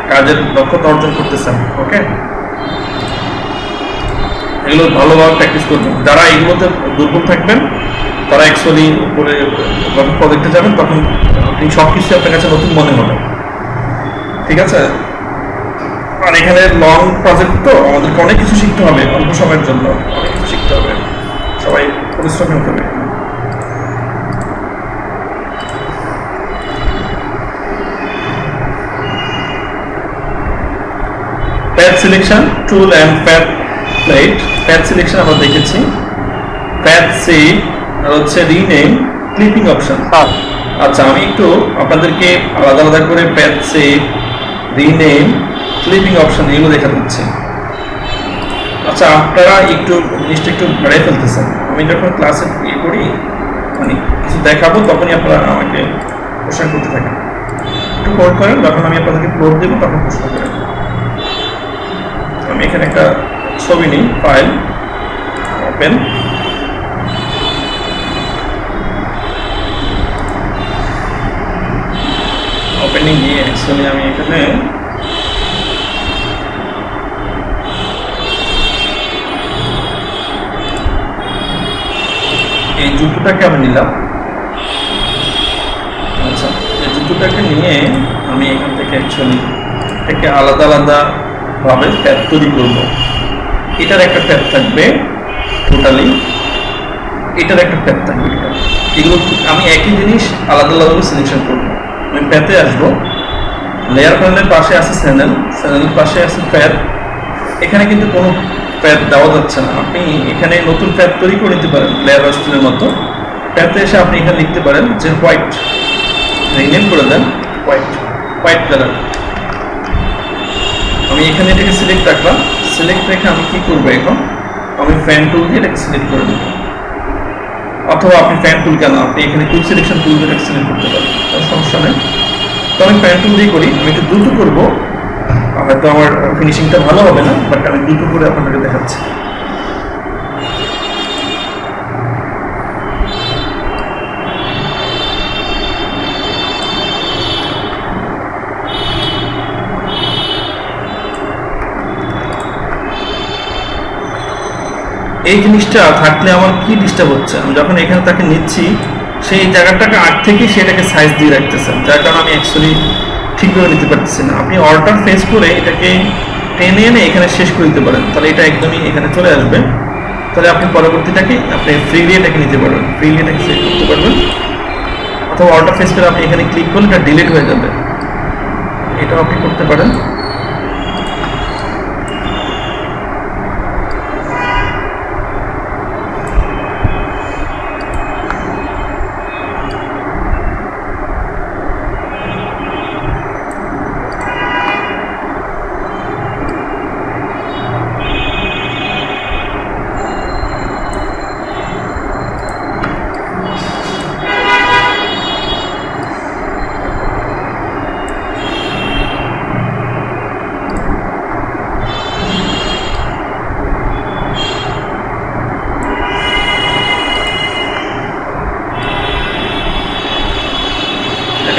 কাজের দক্ষতা অর্জন করতেছেন। ওকে, এগুলো ভালোভাবে প্র্যাকটিস করবেন। যারা এগুলোতে দুর্বল থাকবেন তারা অ্যাকচুয়ালি উপরে যখন প্রজেক্টে যাবেন তখন আপনি সব কিছু আপনার কাছে নতুন মনে হবে। ঠিক আছে, আর এখানে লং প্রজেক্ট তো আমাদেরকে অনেক কিছু শিখতে হবে, অল্প সময়ের জন্য অনেক কিছু শিখতে হবে, সবাই পরিশ্রম হতে হবে। Path selection tool and path plate. Path selection আমরা দেখেছি, প্যাথ সেভ আর হচ্ছে রিনেম, ক্লিপিং অপশন। আচ্ছা, আমি একটু আপনাদেরকে আলাদা আলাদা করে path save, rename, clipping option এগুলো দেখা দিচ্ছে। আচ্ছা, আপনারা একটু জিনিসটা একটু বাড়াই ফেলতেছেন। আমি যখন ক্লাসে ইয়ে করি মানে কিছু দেখাবো তখনই আপনারা আমাকে প্রশ্ন করতে থাকেন। একটু হোল্ড করেন, যখন আমি আপনাদেরকে প্লট দেবো তখন প্রশ্ন করেন। আমি এখানে একটা ছবি নিই, ফাইল ওপেন, ওপেনিং গিয়ে অ্যাকচুয়ালি আমি এখানে এই জুতোটাকে আমি নিলাম। আচ্ছা, এই জুতোটাকে নিয়ে আমি এখান থেকে অ্যাকচুয়ালি এটাকে আলাদা আলাদা ভাবে ট্যাব তৈরি করবো। এটার একটা ট্যাব থাকবে টোটালি, এটার একটা ট্যাব থাকবে টোটালি। এগুলো আমি একই জিনিস আলাদা আলাদা সিলেকশন করবো। আমি প্যাথে আসবো, লেয়ার প্যানেলের পাশে আছে চ্যানেল, চ্যানেলের পাশে আছে প্যাথ। এখানে কিন্তু কোনো প্যাথ দেওয়া যাচ্ছে না। আপনি এখানে নতুন প্যাথ তৈরি করে নিতে পারেন লেয়ার রস্টের মতো। প্যাথে এসে আপনি এখানে লিখতে পারেন যে হোয়াইট, রিনেম করে দেন হোয়াইট, হোয়াইট কালার। আমি এখানে এটাকে সিলেক্ট রাখলাম। সিলেক্ট রেখে আমি কি করবো, এখন আমি ফ্যান টুল দিয়ে এটাকে সিলেক্ট করে দেবো। অথবা আপনি ফ্যান টুল কেন, আপনি এখানে কুইক সিলেকশন টুল দিয়ে সিলেক্ট করতে পারেন, কোনো সমস্যা নেই। তো আমি ফ্যান টুল দিয়ে করি, আমি একটু দ্রুত করবো, হয়তো আমার ফিনিশিংটা ভালো হবে না, বাট আমি দ্রুত করে আপনাদেরকে দেখাচ্ছি। এই জিনিসটা থাকলে আমার কি ডিস্টার্ব হচ্ছে, আমি যখন এখানে তাকে নিচ্ছি সেই জায়গাটাকে আগ থেকে সেটাকে সাইজ দিয়ে রাখতেছেন, যার কারণে আমি অ্যাকচুয়ালি ঠিকভাবে নিতে পারতেছি না। আপনি অল্টার ফেস করে এটাকে টেনে এনে এখানে শেষ করে দিতে পারেন, তাহলে এটা একদমই এখানে চলে আসবে। তাহলে আপনি পরবর্তীটাকে আপনি ফ্রিলি এটাকে নিতে পারবেন, ফ্রিলি এটাকে সেভ করতে পারবেন। অথবা অল্টার ফেস করে আপনি এখানে ক্লিক করলে এটা ডিলিট হয়ে যাবে, এটাও আপনি করতে পারেন।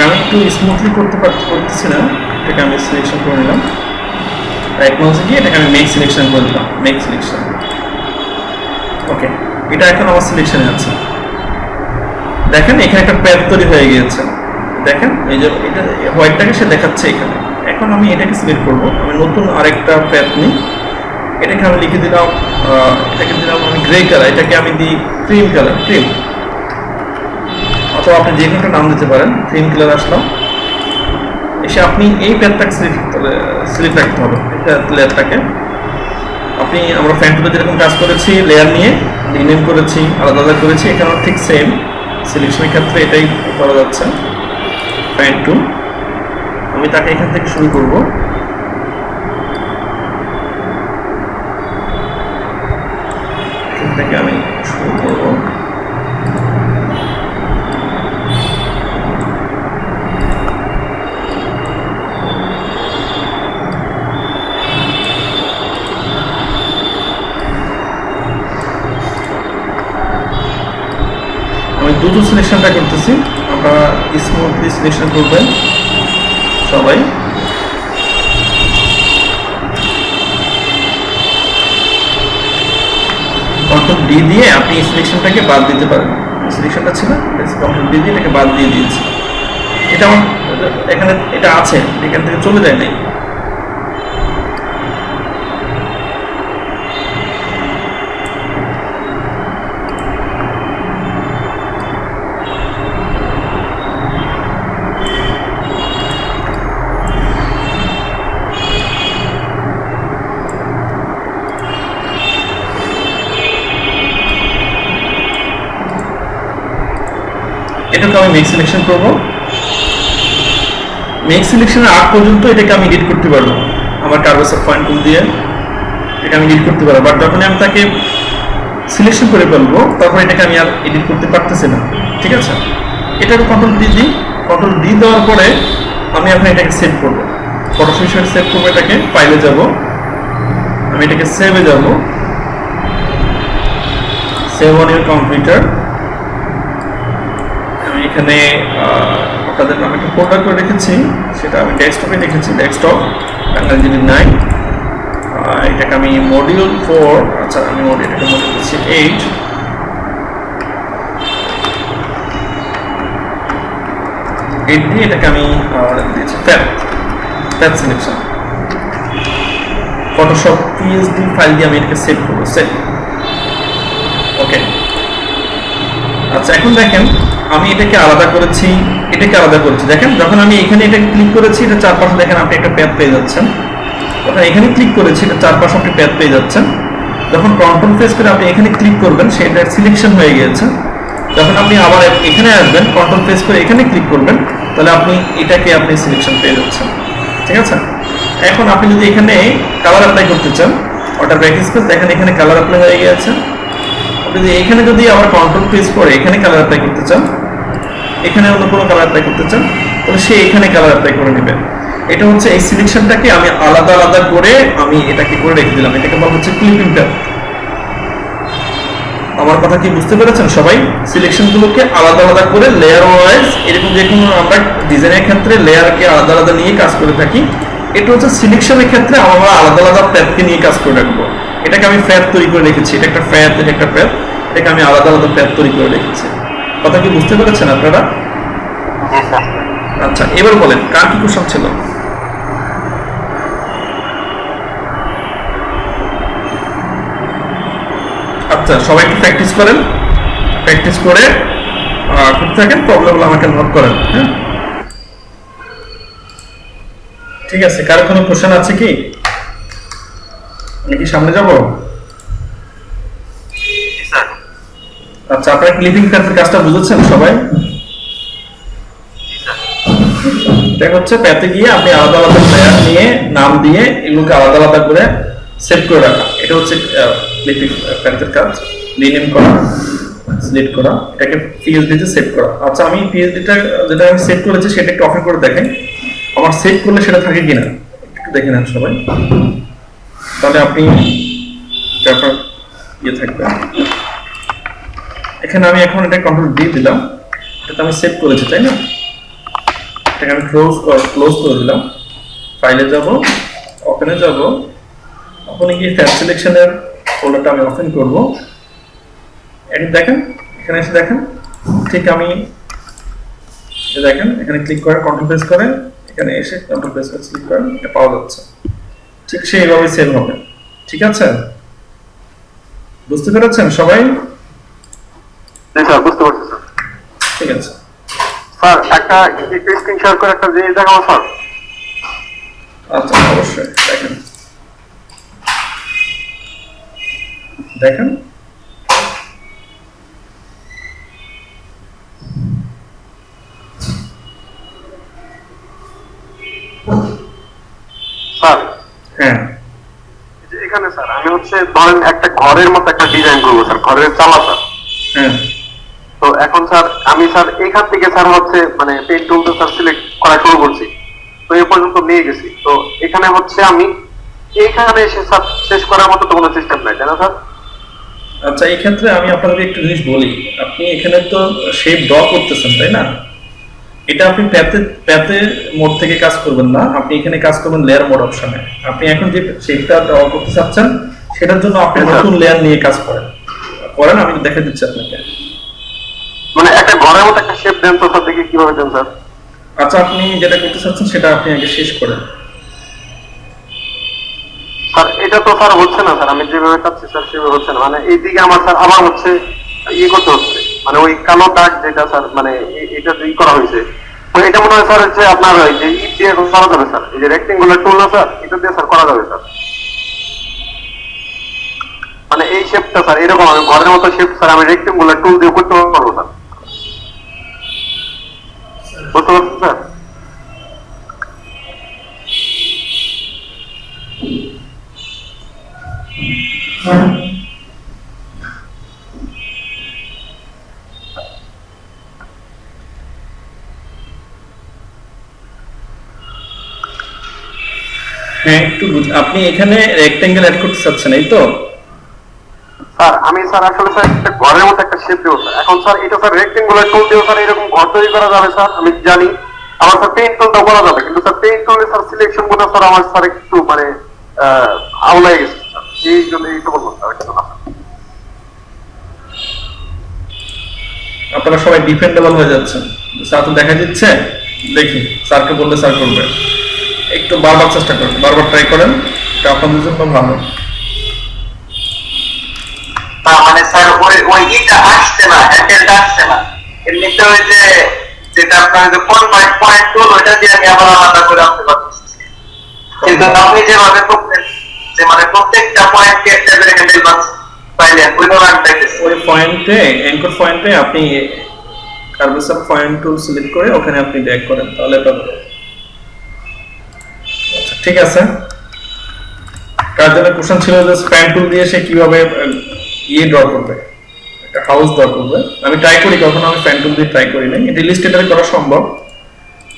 আমি একটু স্মুথলি করতেছি না, এটাকে আমি সিলেকশন করে নিলাম। রাইট মাউসে গিয়ে এটাকে আমি মেক সিলেকশন করে দিলাম, মেক সিলেকশন। ওকে, এটা এখন আমার সিলেকশনে আছে। দেখেন এখানে একটা প্যাড তৈরি হয়ে গিয়েছে, দেখেন এই যে এটা হোয়াইটটাকে সে দেখাচ্ছে এখানে। এখন আমি এটাকে সিলেক্ট করব, আমি নতুন আরেকটা প্যাড নিই, এটাকে আমি লিখে দিলাম, এটাকে দিলাম আমি গ্রে কালার, এটাকে আমি দিই ক্রিম কালার, ক্রিম। অথবা আপনি যে কোনো নাম দিতে পারেন, ক্রিম কালার আসলাম। এসে আপনি এই প্যাডটাকে সিলেক্ট রাখতে হবে, লেয়ারটাকে আপনি আমরা ফ্যান টুলে যেরকম কাজ করেছি, লেয়ার নিয়ে রিনেম করেছি, আলাদা আলাদা করেছি, এখানেও ঠিক সেম সিলেকশনের ক্ষেত্রে এটাই করা যাচ্ছে। ফ্যান টু, আমি তাকে এখান থেকে শুরু করব। এখান থেকে আমি শুরু করব। দ্রুত সিলেকশনটা করতেছি, আপনারা স্মুথলি সিলেকশন করবেন সবাই। কন্ট্রোল ডি দিয়ে আপনি সিলেকশনটাকে বাদ দিতে পারেন। সিলেকশনটা ছিল, কন্ট্রোল ডি দিয়ে এটাকে বাদ দিয়ে দিয়েছি। এটা আমার এখানে এটা আছে, এখান থেকে চলে যায় নাই। এটাকে আমি মেক সিলেকশন করব। মেক সিলেকশনের আগ পর্যন্ত এটাকে আমি এডিট করতে পারবো আমার কার্ভার পয়েন্ট টুল দিয়ে, এটা আমি এডিট করতে পারবো। বাট যখন আমি তাকে সিলেকশন করে ফেলবো তখন এটাকে আমি আর এডিট করতে পারতেছি না, ঠিক আছে। এটাকে কন্ট্রোল ডি দিই, কন্ট্রোল ডি দেওয়ার পরে আমি এখন এটাকে সেভ করবো, ফটোশপ হিসেবে সেভ করবো। এটাকে ফাইলে যাব, আমি এটাকে সেভে যাব, সেভ অন ইউর কম্পিউটার। আমি এখানে আপনাদের নামে একটা ফোল্ডার করে রেখেছি, সেটা আমি ডেস্কটপে রেখেছি, ডেস্কটপ বাংলাদেশ 9। এটাকে আমি মডিউল 4, আচ্ছা আমি এটাকে মডিউল দিচ্ছি 8। দিয়ে এটাকে আমি দিয়েছি tab selection, Photoshop PSD file দিয়ে আমি এটাকে সেভ করবো, সেভ। ওকে, আচ্ছা এখন দেখেন আমি এটাকে আলাদা করেছি, এটাকে আলাদা করেছি। দেখেন যখন আমি এখানে এটা ক্লিক করেছি, এটা চারপাশে দেখেন আপনি একটা প্যাথ পেয়ে যাচ্ছেন। যখন এখানে ক্লিক করেছি, এটা চারপাশে আপনি প্যাথ পেয়ে যাচ্ছেন। যখন কন্ট্রোল প্রেস করে আপনি এখানে ক্লিক করবেন, সেটা সিলেকশন হয়ে গিয়েছে। যখন আপনি আবার এখানে আসবেন, কন্ট্রোল প্রেস করে এখানে ক্লিক করবেন, তাহলে আপনি এটাকে আপনি সিলেকশন পেয়ে যাচ্ছেন, ঠিক আছে। এখন আপনি যদি এখানে কালার অ্যাপ্লাই করতে চান, ওটার ব্যাক স্পেস দেখেন এখানে কালার অ্যাপ্লাই হয়ে গিয়েছে। যদি এখানে যদি আবার কন্ট্রোল প্রেস করে এখানে কালার অ্যাপ্লাই করতে চান, এখানে অন্য কোনো কালার অ্যাপ্লাই করতে চান, তাহলে সে এখানে কালার অ্যাপ্লাই করে নেবে। এটা হচ্ছে এই সিলেকশনটাকে আমি আলাদা আলাদা করে আমি এটাকে করে রেখে দিলাম, এটাকে বলা হচ্ছে ক্লিপিং ট্যাব। আমার কথা কি বুঝতে পেরেছেন সবাই? সিলেকশনগুলোকে আলাদা আলাদা করে লেয়ার ওয়াইজ, এরকম যে কোনো আমরা ডিজাইনের ক্ষেত্রে লেয়ারকে আলাদা আলাদা নিয়ে কাজ করে থাকি, এটা হচ্ছে সিলেকশনের ক্ষেত্রে আমরা আলাদা আলাদা ট্যাবকে নিয়ে কাজ করে রাখবো। এটাকে আমি ফ্যাব তৈরি করে রেখেছি, এটা একটা ফ্যাব, এটা একটা ফ্যাব, এটাকে আমি আলাদা আলাদা ফ্যাব তৈরি করে রেখেছি। কথা কি বুঝতে পেরেছেন আপনারা? আচ্ছা এবার বলেন কার কি কোশ্চেন ছিল? আচ্ছা সবাই একটু প্র্যাকটিস করেন, প্র্যাকটিস করে করতে থাকেন, প্রবলেমগুলো আমাকে নোট করেন, হ্যাঁ ঠিক আছে। কারো কোনো কোশ্চেন আছে কি? আমি কি সামনে যাব? আচ্ছা আপনারা ক্লিপিং প্যাথের কাজটা বুঝেছেন সবাই? এটা হচ্ছে প্যাথে গিয়ে আপনি আলাদা আলাদা লেয়ার নিয়ে নাম দিয়ে এগুলোকে আলাদা আলাদা করে সেভ করে রাখা, এটা হচ্ছে ক্লিপিং প্যাথের কাজ। রিনেম করা, সিলেক্ট করা, এটাকে পিএসডি তে সেভ করা। আচ্ছা আমি পিএসডিটা যেটা আমি সেভ করেছি সেটা একটু ওপেন করে দেখেন, আমার সেভ করলে সেটা থাকে কিনা একটু দেখে নেন সবাই, তাহলে আপনি আপনার ইয়ে থাকবে। এখানে আমি এখন এটা কন্ট্রোল ডি দিলাম, এটা আমি সেভ করেছি তাই না, এটাকে আমি ক্লোজ করে দিলাম। ফাইলে যাব, ওপেনে যাব, ওপেনে গিয়ে ট্যাব সিলেকশনের ফোল্ডারটা আমি ওপেন করব। এটা দেখেন, এখানে এসে দেখেন ঠিক আমি দেখেন এখানে ক্লিক করে কন্ট্রোল প্রেস করে এখানে এসে কন্ট্রোল প্রেস করে ক্লিক করেন, এটা পাওয়া যাচ্ছে। ঠিক সেইভাবে সেভ হবে, ঠিক আছে? বুঝতে পেরেছেন সবাই? স্যার বুঝতে পারছি স্যার। ঠিক আছে স্যার একটা স্ক্রিন শেয়ার করে একটা জিনিস দেখাবো স্যার। আচ্ছা অবশ্যই দেখেন, দেখেন স্যার হ্যাঁ এখানে স্যার আমি হচ্ছে ধরেন একটা ঘরের মতো একটা ডিজাইন করবো স্যার, ঘরের চালা স্যার। হ্যাঁ তো এখন স্যার আমি স্যার এখান থেকে স্যার হচ্ছে মানে পেইন্ট টুলটা স্যার সিলেক্ট করা শুরু করছি, তো এ পর্যন্ত নিয়ে গেছি। তো এখানে হচ্ছে আমি এইখানে এসে স্যার শেষ করার মতো তো কোনো সিস্টেম নাই, তাই না স্যার? আচ্ছা এই ক্ষেত্রে আমি আপনাদের একটু জিনিস বলি, আপনি এখানে তো শেপ ড্র করতেছেন তাই না? এটা আপনি প্যাথে মোড থেকে কাজ করবেন না, আপনি এখানে কাজ করবেন লেয়ার মোড অপশনে। আপনি এখন যে শেপটা ড্র করতে চাচ্ছেন সেটার জন্য আপনি নতুন লেয়ার নিয়ে কাজ করেন আমি দেখে দিচ্ছি আপনাকে। মানে একটা ঘরের মতো একটা শেপ দেন তো স্যার, দেখি কিভাবে দেন স্যার। আচ্ছা, আপনি যেটা করতে চাচ্ছেন সেটা আপনি আগে শেষ করেন। স্যার এটা তো স্যার হচ্ছে না স্যার, আমি যেভাবে চাচ্ছি স্যার সেভাবে হচ্ছে না। মানে এইদিকে আমার স্যার আবার হচ্ছে করতে হচ্ছে, মানে ওই কালো দাগ যেটা স্যার মানে এটা করা হয়েছে, মানে এটা মনে হয় স্যার হচ্ছে আপনার ওই যে দিয়ে করা যাবে স্যার, এই যে রেক্টেঙ্গুলার টুল না স্যার, এটা দিয়ে স্যার করা যাবে স্যার। মানে এই শেপটা স্যার এরকম আমি ঘরের মতো শেপ স্যার আমি রেক্টেঙ্গুলার টুল দিয়ে করতে পারবো স্যার, বুঝতে পারছেন স্যার? হ্যাঁ, একটু আপনি এখানে রেক্টেঙ্গেল অ্যাড করতে চাচ্ছেন, এই তো? স্যার আমি স্যার আসলে স্যার একটা ঘরের মতো একটা শেপ দেবো স্যার। এখন স্যার এটা স্যার রেক্টেঙ্গুলার টুল দিয়ে স্যার এরকম ঘর তৈরি করা যাবে স্যার, আমি জানি। আমার স্যার পেইন্ট টুলটা করা যাবে, কিন্তু স্যার পেইন্ট টুলে স্যার সিলেকশন গুলো স্যার আমার স্যার একটু মানে আউলাই গেছে স্যার, এই জন্য এইটা বলবো স্যার একটু না। আপনারা সবাই ডিফেন্ডেবল হয়ে যাচ্ছেন, স্যার তো দেখা দিচ্ছে। দেখি স্যারকে বললে স্যার করবে, একটু বারবার চেষ্টা করেন, বারবার ট্রাই করেন, এটা আপনাদের জন্য ভালো। মানে স্যার ওই ইটা আসছে না, হ্যান্ডেলটা আসছে না। এমনিতে ওই যে যেটা আপনার যে পয়েন্ট টুল ওইটা দিয়ে আমি আবার আলাদা করে আনতে পারছি, কিন্তু আপনি যেভাবে করতেন যে মানে প্রত্যেকটা পয়েন্টকে ট্যাবের হ্যান্ডেল পাইলেন, ওইভাবে আমি পাইতেছি। ওই পয়েন্টে অ্যাঙ্কর পয়েন্টে আপনি কার্ভেচার পয়েন্ট টুল সিলেক্ট করে ওখানে আপনি ড্র্যাগ করেন, তাহলে এটা হবে। আচ্ছা, ঠিক আছে। কার জন্য কোশ্চেন ছিল যে স্প্যান টুল দিয়ে সে কিভাবে ড্র করবে, একটা হাউস ড্র করবে। আমি ট্রাই করি, কখনো আমি ফ্যান টুল দিয়ে ট্রাই করি নাই, এটা ইলাস্ট্রেটরে করা সম্ভব।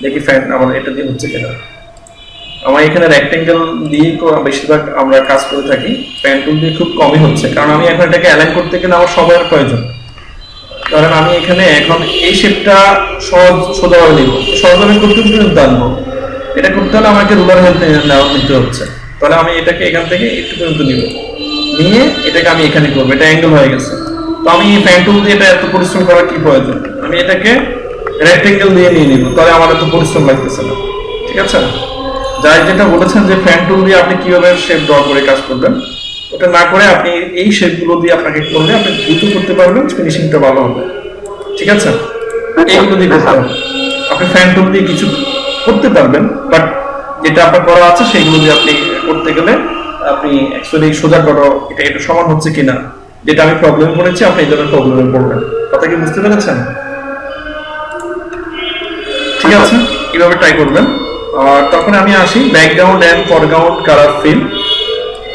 দেখি ফ্যান আমার এটা দিয়ে হচ্ছে কিনা। আমার এখানে রেক্টেঙ্গেল দিয়ে বেশিরভাগ আমরা কাজ করে থাকি, ফ্যান টুল দিয়ে খুব কমই হচ্ছে, কারণ আমি এখন এটাকে অ্যালাইন করতে গেলে আমার সবার প্রয়োজন। কারণ আমি এখানে এখন এই শেপটা সোজাভাবে নিব, সহজভাবে করতে কিন্তু আনবো, এটা করতে হলে আমাকে রুলার হেল্প নিতে হচ্ছে। তাহলে আমি এটাকে এখান থেকে একটু পর্যন্ত নিব, নিয়ে এটাকে আমি এখানে করবো, এটা অ্যাঙ্গেল হয়ে গেছে। তো আমি ফ্যান টুল দিয়ে এটা এত পরিশ্রম করার কি প্রয়োজন, আমি এটাকে রেক্টেঙ্গেল দিয়ে নিয়ে নিব, তাহলে আমার এত পরিশ্রম লাগতেছে না। ঠিক আছে, যাই যেটা বলেছেন যে ফ্যান টুল দিয়ে আপনি কিভাবে শেপ ড্র করে কাজ করবেন, ওটা না করে আপনি এই শেপগুলো দিয়ে আপনাকে করলে আপনি দ্রুত করতে পারবেন, ফিনিশিংটা ভালো হবে। ঠিক আছে, এইগুলো দিয়ে করতে হবে। আপনি ফ্যান টুল দিয়ে কিছু করতে পারবেন, বাট যেটা আপনার করা আছে সেইগুলো দিয়ে আপনি করতে গেলে আপনি অ্যাকচুয়ালি সোজা করো এটা এটা সমান হচ্ছে কিনা, যেটা আমি প্রবলেম পড়েছি আপনি এই ধরনের প্রবলেমে পড়বেন। কথা কি বুঝতে পেরেছেন? ঠিক আছে, কিভাবে ট্রাই করবেন। আর তখন আমি আসি background and foreground colour fill,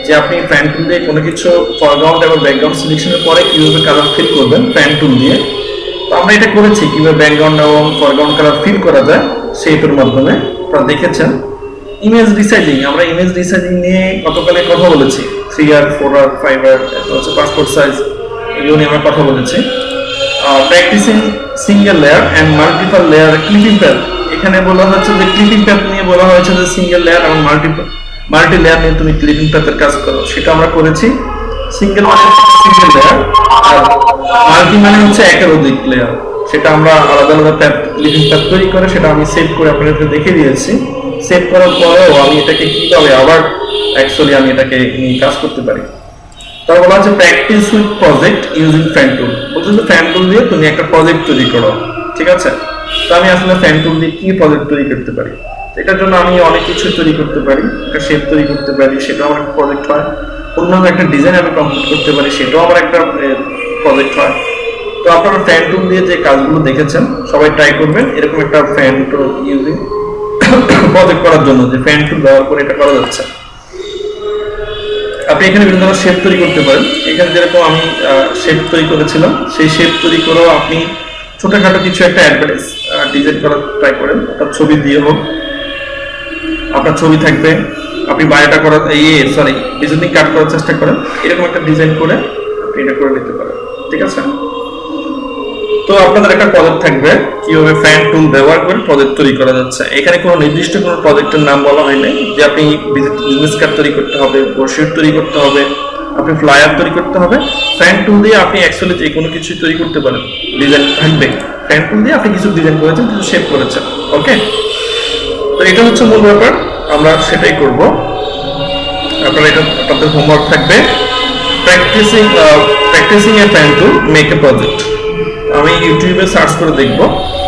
যে আপনি ফ্যান টুল দিয়ে কোনো কিছু ফরগ্রাউন্ড এবং ব্যাকগ্রাউন্ড সিলেকশনের পরে কিভাবে কালার ফিল করবেন ফ্যান টুল দিয়ে। তো আমরা এটা করেছি কিভাবে ব্যাকগ্রাউন্ড এবং ফরগ্রাউন্ড কালার ফিল করা যায় শেপের মাধ্যমে, আপনারা দেখেছেন। ইমেজ রিসাইজিং, আমরা ইমেজ রিসাইজিং নিয়ে গতকালে কথা বলেছি, 3R 4R 5R হচ্ছে পাসপোর্ট সাইজ, এগুলো নিয়ে আমরা কথা বলেছি। Practising single layer and multiple layer clipping path, এখানে বলা হচ্ছে যে ক্লিপিং প্যাথ নিয়ে বলা হয়েছে যে সিঙ্গেল লেয়ার এবং মাল্টি লেয়ার নিয়ে তুমি ক্লিপিং প্যাথের কাজ করো, সেটা আমরা করেছি। সিঙ্গেল মানে সিঙ্গেল লেয়ার, আর মাল্টি মানে হচ্ছে একের অধিক লেয়ার, সেটা আমরা আলাদা আলাদা প্যাথ ক্লিপিং প্যাথ তৈরি করে সেটা আমি সেভ করে আপনাদেরকে দেখিয়ে দিয়েছি। সেভ করার পরেও আমি এটাকে কিভাবে আবার অ্যাকচুয়ালি আমি এটাকে নিয়ে কাজ করতে পারি। তার বলা হচ্ছে practice with project using fan টুল, বলছে যে ফ্যান টুল দিয়ে তুমি একটা প্রজেক্ট তৈরি করো। ঠিক আছে, তো আমি আসলে ফ্যান টুল দিয়ে কি প্রজেক্ট তৈরি করতে পারি, এটার জন্য আমি অনেক কিছু তৈরি করতে পারি, একটা শেপ তৈরি করতে পারি, সেটাও আমার একটা প্রজেক্ট হয়। অন্যান্য একটা ডিজাইন আমি কমপ্লিট করতে পারি, সেটাও আমার একটা প্রজেক্ট হয়। তো আপনারা ফ্যান টুল দিয়ে যে কাজগুলো দেখেছেন সবাই ট্রাই করবেন এরকম একটা ফ্যান টুল ইউজিং প্রজেক্ট করার জন্য, যে ফ্যান টুল ব্যবহার করে এটা করা যাচ্ছে। আপনি এখানে বিভিন্ন ধরনের শেপ তৈরি করতে পারেন। এখানে যেরকম আমি শেপ তৈরি করেছিলাম, সেই শেপ তৈরি করেও আপনি ছোটখাটো কিছু একটা অ্যাডভার্টাইজ ডিজাইন করার ট্রাই করেন, আপনার ছবি দিয়ে হোক, আপনার ছবি থাকবে, আপনি বায়োটা করার ডিজাইনিং কাট করার চেষ্টা করেন, এরকম একটা ডিজাইন করে আপনি এটা করে নিতে পারেন। ঠিক আছে, তো আপনাদের একটা প্রজেক্ট থাকবে কিভাবে ফ্যান টুল ব্যবহার করে প্রজেক্ট তৈরি করা যাচ্ছে। এখানে কোনো নির্দিষ্ট কোনো প্রজেক্টের নাম বলা হয়নি যে আপনি বিজনেস কার্ড তৈরি করতে হবে, ব্রোশিউর তৈরি করতে হবে, আপনি ফ্লায়ার তৈরি করতে হবে। ফ্যান টুল দিয়ে আপনি অ্যাকচুয়ালি যে কোনো কিছু তৈরি করতে পারেন, ডিজাইন থাকবে। ফ্যান টুল দিয়ে আপনি কিছু ডিজাইন করেছেন, কিছু শেপ করেছেন। ওকে, তো এটা হচ্ছে মূল ব্যাপার, আমরা সেটাই করব। আপনারা এটা আপনাদের হোমওয়ার্ক থাকবে practising a pen tool make a project. আমি ইউটিউবে সার্চ করে দেখব,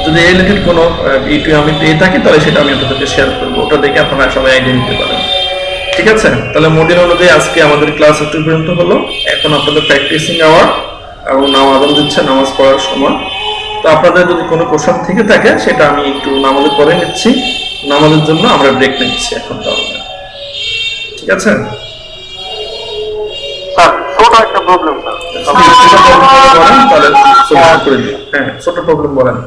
যদি এই রিলেটেড কোনো ইউটিউব আমি পেয়ে থাকি তাহলে সেটা আমি আপনাদেরকে শেয়ার করবো, ওটা দেখে আপনারা সবাই আইডিয়া নিতে পারেন। ঠিক আছে, তাহলে মডিউল অনুযায়ী আজকে আমাদের ক্লাস একটু পর্যন্ত হলো। এখন আপনাদের প্র্যাকটিসিং আওয়ার এবং নামাজ দিচ্ছে, নামাজ পড়ার সময়। তো আপনাদের যদি কোনো কোশ্চেন থেকে থাকে সেটা আমি একটু নামাজে পড়ে নিচ্ছি, নামাজের জন্য আমরা ব্রেক নিচ্ছি এখন। তাহলে ঠিক আছে স্যার, ছোট একটা প্রবলেম স্যার। বলেন, তাহলে সলিউশন করে দিই। হ্যাঁ, ছোট প্রবলেম বলেন।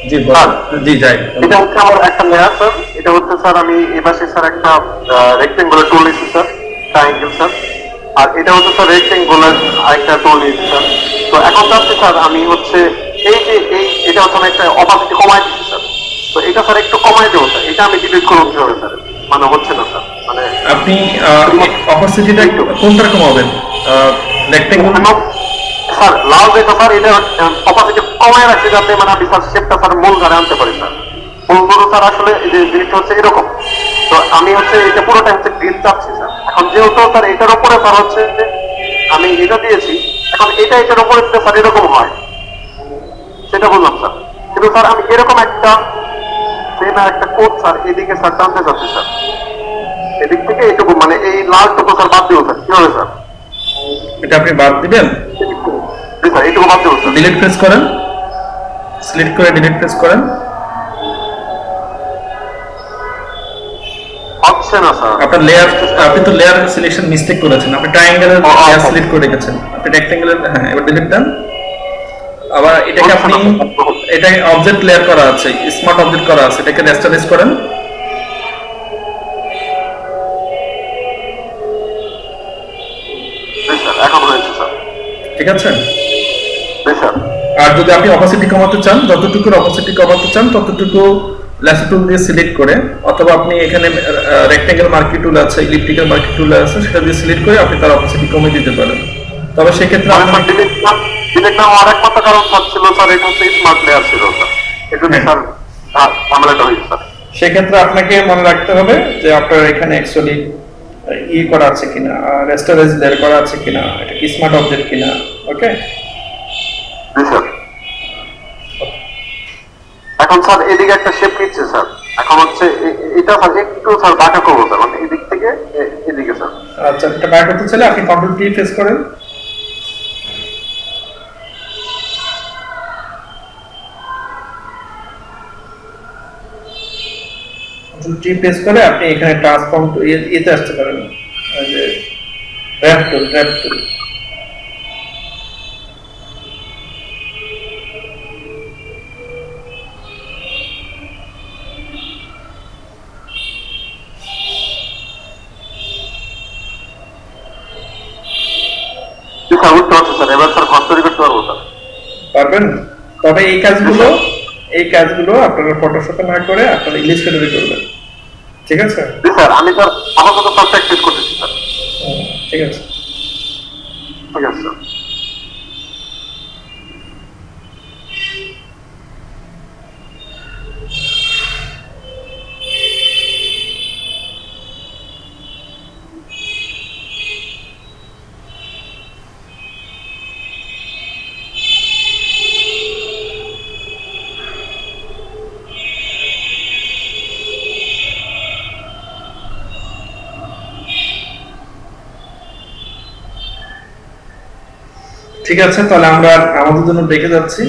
জি বলেন। জি যাই। এটা হচ্ছে আমার একটা লেয়ার স্যার। এটা হচ্ছে স্যার আমি এই পাশে স্যার একটা রেক্টেঙ্গুলার টুল নিয়েছি স্যার, ট্রায়াঙ্গেল স্যার। আর এটা হচ্ছে স্যার রেক্টেঙ্গুলার আরেকটা টুল নিয়েছি স্যার। তো এখন চাচ্ছি স্যার আমি হচ্ছে এটা হচ্ছে আমি একটা অপাসিটি কমাই দিচ্ছি স্যার। তো এটা স্যার একটু কমাই দেবো স্যার, এটা আমি ডিলিট করবো কিভাবে স্যার? মানে হচ্ছে না স্যার, মানে আপনি অপাসিটিটা কোনটা কমাবেন? রেক্টেঙ্গুলার স্যার লাল যেটা স্যার, এটা অপাসিটি কমায় রাখছি যাতে মানে আমি স্যার শেপটা স্যার মূল ধারে আনতে পারি স্যার। মূলগুলো স্যার আসলে এই যে জিনিসটা হচ্ছে এরকম। তো আমি হচ্ছে এটা পুরোটা হচ্ছে গ্রিন চাচ্ছি স্যার। এখন যেহেতু স্যার এটার উপরে স্যার হচ্ছে আমি এটা দিয়েছি, এখন এটার উপরে দিতে স্যার এরকম হয়, সেটা বললাম স্যার। কিন্তু স্যার আমি এরকম একটা একটা কোড স্যার এদিকে স্যার টানতে চাচ্ছি স্যার। এদিক থেকে এইটুকু মানে এই লালটুকু স্যার বাদ দিব স্যার, কি হবে স্যার? এটা আপনি বাদ দিবেন? জি স্যার, এইটুকু বাদ দিব স্যার। ডিলিট প্রেস করেন, সিলেক্ট করে ডিলিট প্রেস করেন। হচ্ছে না স্যার। আপনার লেয়ার, আপনি তো লেয়ার সিলেকশন মিস্টেক করেছেন। আপনি ট্রায়াঙ্গেলের লেয়ার সিলেক্ট করে রেখেছেন, আপনি রেক্ট্যাঙ্গেলের। হ্যাঁ, এবার ডিলিট দেন। আবার এটাকে আপনি, এটা অবজেক্ট লেয়ার করা আছে, স্মার্ট অবজেক্ট করা আছে, এটাকে রেস্টাবলিশ করেন। এখন হয়েছে স্যার। ঠিক আছে। জি স্যার। আর যদি আপনি অপাসিটি কমাতে চান, যতটুকু অপাসিটি কমাতে চান ততটুকু ল্যাসো টুল দিয়ে সিলেক্ট করে, অথবা আপনি এখানে রেক্ট্যাঙ্গেল মার্কি টুল আছে, ইলিপ্টিক্যাল মার্কি টুল আছে, সেটা দিয়ে সিলেক্ট করে আপনি তার অপাসিটি কমিয়ে দিতে পারেন। তবে সেক্ষেত্রে আপনার ডিলেট আরেক মাত্র কারণ স্যার ছিল স্যার, এটা হচ্ছে স্মার্ট লেয়ার ছিল স্যার, এটা স্যার ঝামেলাটা হয়েছে স্যার। সেক্ষেত্রে আপনাকে মনে রাখতে হবে যে আপনার এখানে অ্যাকচুয়ালি করা আছে কিনা, রেস্টোরেজ লেয়ার করা আছে কিনা, এটা কি স্মার্ট অবজেক্ট কিনা। ওকে। জি স্যার। এখন স্যার এদিকে একটা শেপ নিচ্ছে স্যার। এখন হচ্ছে এটা স্যার একটু স্যার বাঁকা করবো স্যার, মানে এদিক থেকে এদিকে স্যার। আচ্ছা, এটা বাঁকা করতে চাইলে আপনি কন্ট্রোল টি প্রেস করেন। কন্ট্রোল টি প্রেস করে আপনি এখানে ট্রান্সফর্ম এতে আসতে পারেন, যে র‍্যাপ টুল। স্যার বুঝতে পারছি স্যার, এবার স্যার ঘর তৈরি করতে পারবো স্যার? পারবেন। তবে এই কাজগুলো আপনারা ফটোশপে না করে আপনারা ইলাস্ট্রেটরে করবেন। ঠিক আছে? জি স্যার, আমি স্যার আপাতত স্যার প্র্যাকটিস করতেছি স্যার। ঠিক আছে। ঠিক আছে স্যার। ঠিক আছে, তাহলে আমরা আমাদের জন্য ডেকে যাচ্ছি।